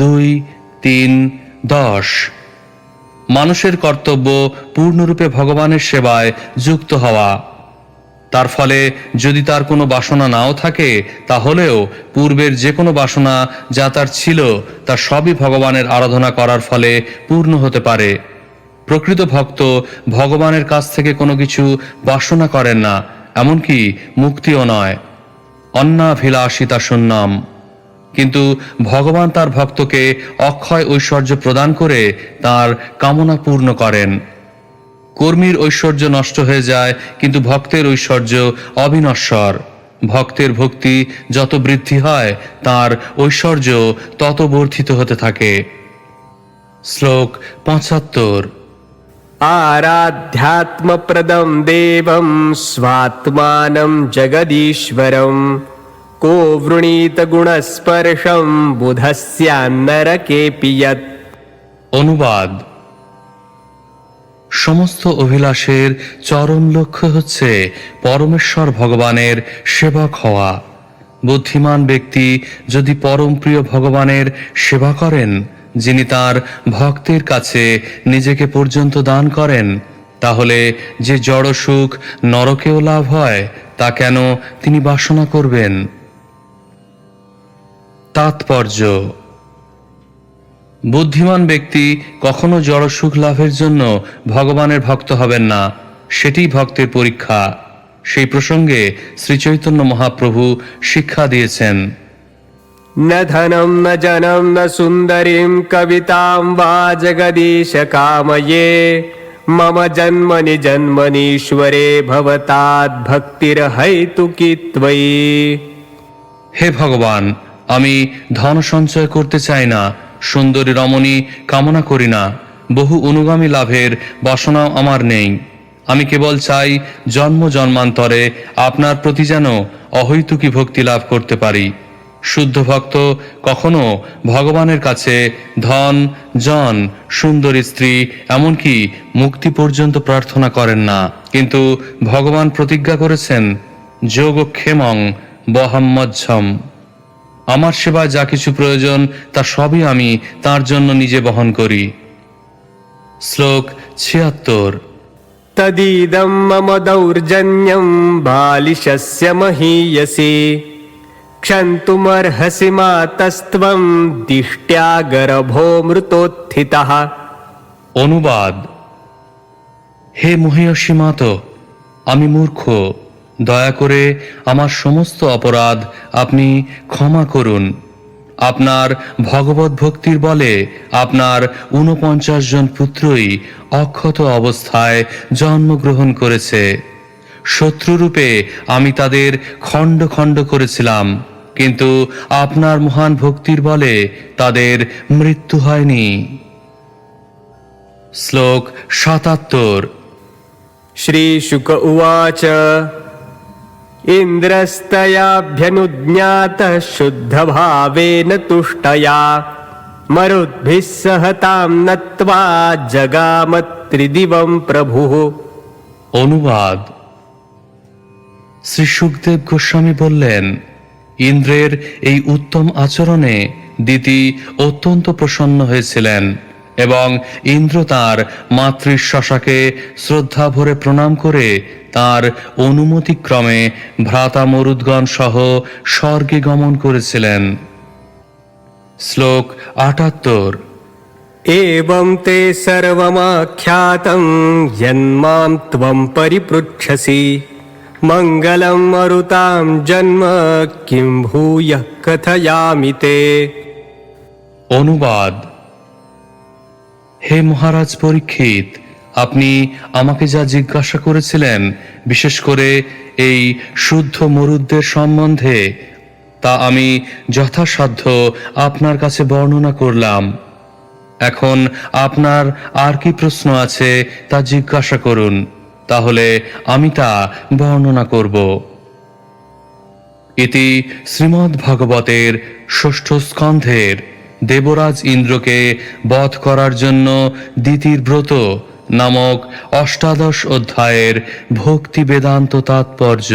S1: 2:3-10। মানুষের কর্তব্য পূর্ণরূপে ভগবানের সেবায় যুক্ত হওয়া। তার ফলে যদি তার কোনো বাসনা নাও থাকে তাহলেও পূর্বের যে কোনো বাসনা যা তার ছিল তা সবই ভগবানের আরাধনা করার ফলে পূর্ণ হতে পারে। প্রকৃত ভক্ত ভগবানের কাছ থেকে কোনো কিছু বাসনা করেন না, এমনকি মুক্তিও নয়। অন্নাভিলাষিতা শূন্যম। কিন্তু ভগবান তার ভক্তকে অক্ষয় ঐশ্বর্য প্রদান করে তার কামনা পূর্ণ করেন। কর্মীর ঐশ্বর্য নষ্ট হয়ে যায়, কিন্তু ভক্তের ঐশ্বর্য অবিনশ্বর। ভক্তের ভক্তি যত বৃদ্ধি হয় তার ঐশ্বর্য তত বর্ধিত হতে থাকে। শ্লোক 75।
S2: आराध्यात्मप्रदं देवं स्वात्मानं जगदीश्वरं को वृणीत गुणस्पर्शं बुधस्यान्नरकेऽपि यत्।
S1: অনুবাদ: সমস্ত অভিলাষের চরম লক্ষ্য হচ্ছে পরমেশ্বর ভগবানের সেবক হওয়া। বুদ্ধিমান ব্যক্তি যদি পরম প্রিয় ভগবানের সেবা করেন যিনি তার ভক্তের কাছে নিজেকে পর্যন্ত দান করেন, তাহলে যে জড় সুখ নরকেও লাভ হয় তা কেন তিনি বাসনা করবেন? তাৎপর্য: বুদ্ধিমান ব্যক্তি কখনো জড় সুখ লাভের জন্য ভগবানের ভক্ত হবেন না, সেটি ভক্তের পরীক্ষা। সেই প্রসঙ্গে শ্রী চৈতন্য মহাপ্রভু শিক্ষা দিয়েছেন,
S2: न धनं न जनं न सुन्दरीं कवितां वा जगदीश कामये मम जन्मनि जन्मनीश्वरे भवताद् भक्तिर्हैतुकी त्वयि।
S1: হে ভগবান, আমি ধন সঞ্চয় করতে চাই না, সুন্দরী রমণী কামনা করি না, বহু অনুগামী লাভের বাসনাও আমার নেই। আমি কেবল চাই জন্ম জন্মান্তরে আপনার প্রতি যেন অহৈতুকী ভক্তি লাভ করতে পারি। শুদ্ধ ভক্ত কখনো ভগবানের কাছে ধন, জন, সুন্দরী স্ত্রী, এমনকি মুক্তি পর্যন্ত প্রার্থনা করেন না। কিন্তু ভগবান প্রতিজ্ঞা করেছেন, যোগক্ষেমং বহাম্মজ্ঝম, আমার সেবায় যা কিছু প্রয়োজন তা সবই আমি তার জন্য নিজে বহন করি। শ্লোক ৭৬।
S2: तदीदं मम दौर्जन्यं बालिशस्य महीयसी क्षन्तुमर्हसि मातस्त्वं दिष्ट्या गर्भो मृतोत्थितः।
S1: অনুবাদ: হে মহিয়সী মাতো, আমি মূর্খ, দয়া করে আমার সমস্ত অপরাধ আপনি ক্ষমা করুন। আপনার ভগবত ভক্তির বলে আপনার ৪৯ জন পুত্রই অক্ষত অবস্থায় জন্মগ্রহণ করেছে। শত্রুরূপে আমি তাদের খণ্ড খণ্ড করেছিলাম, কিন্তু আপনার মহান ভক্তির বলে তাদের মৃত্যু হয়নি। শ্লোক ৭৭।
S2: श्रीशुक उवाच इन्द्रस्तयाभ्यनुज्ञातः शुद्धभावेन तुष्टया मरुद्भिः सह तां नत्वा जगाम त्रिदिवं प्रभुः।
S1: অনুবাদ: শ্রী সুখদেব গোস্বামী বললেন, ইন্দ্রের এই উত্তম আচরণে দিতি অত্যন্ত প্রসন্ন হয়েছিলেন এবং ইন্দ্র তাঁর মাতৃশ্বশাকে শ্রদ্ধা ভরে প্রণাম করে তাঁর অনুমতিক্রমে ভ্রাতা মরুদ্গণ সহ স্বর্গে গমন করেছিলেন। শ্লোক ৭৮।
S2: एवं ते सर्वमाख्यातं यन्मां त्वं परिपृच्छसि मङ्गलं मरुतां जन्म किं भूयः कथयामि ते।
S1: অনুবাদ: হে মহারাজ পরীক্ষিত, আপনি আমাকে যা জিজ্ঞাসা করেছিলেন, বিশেষ করে এই শুদ্ধ মরুদ্দের সম্বন্ধে, তা আমি যথাসাধ্য আপনার কাছে বর্ণনা করলাম। এখন আপনার আর কি প্রশ্ন আছে তা জিজ্ঞাসা করুন, তাহলে আমি তা বর্ণনা করব। ইতি শ্রীমদ্ ভাগবতের ৬ষ্ঠ স্কন্ধের দেবরাজ ইন্দ্রকে বধ করার জন্য দিতির ব্রত নামক ৮৮ অধ্যায়ের ভক্তি বেদান্ত তাৎপর্য।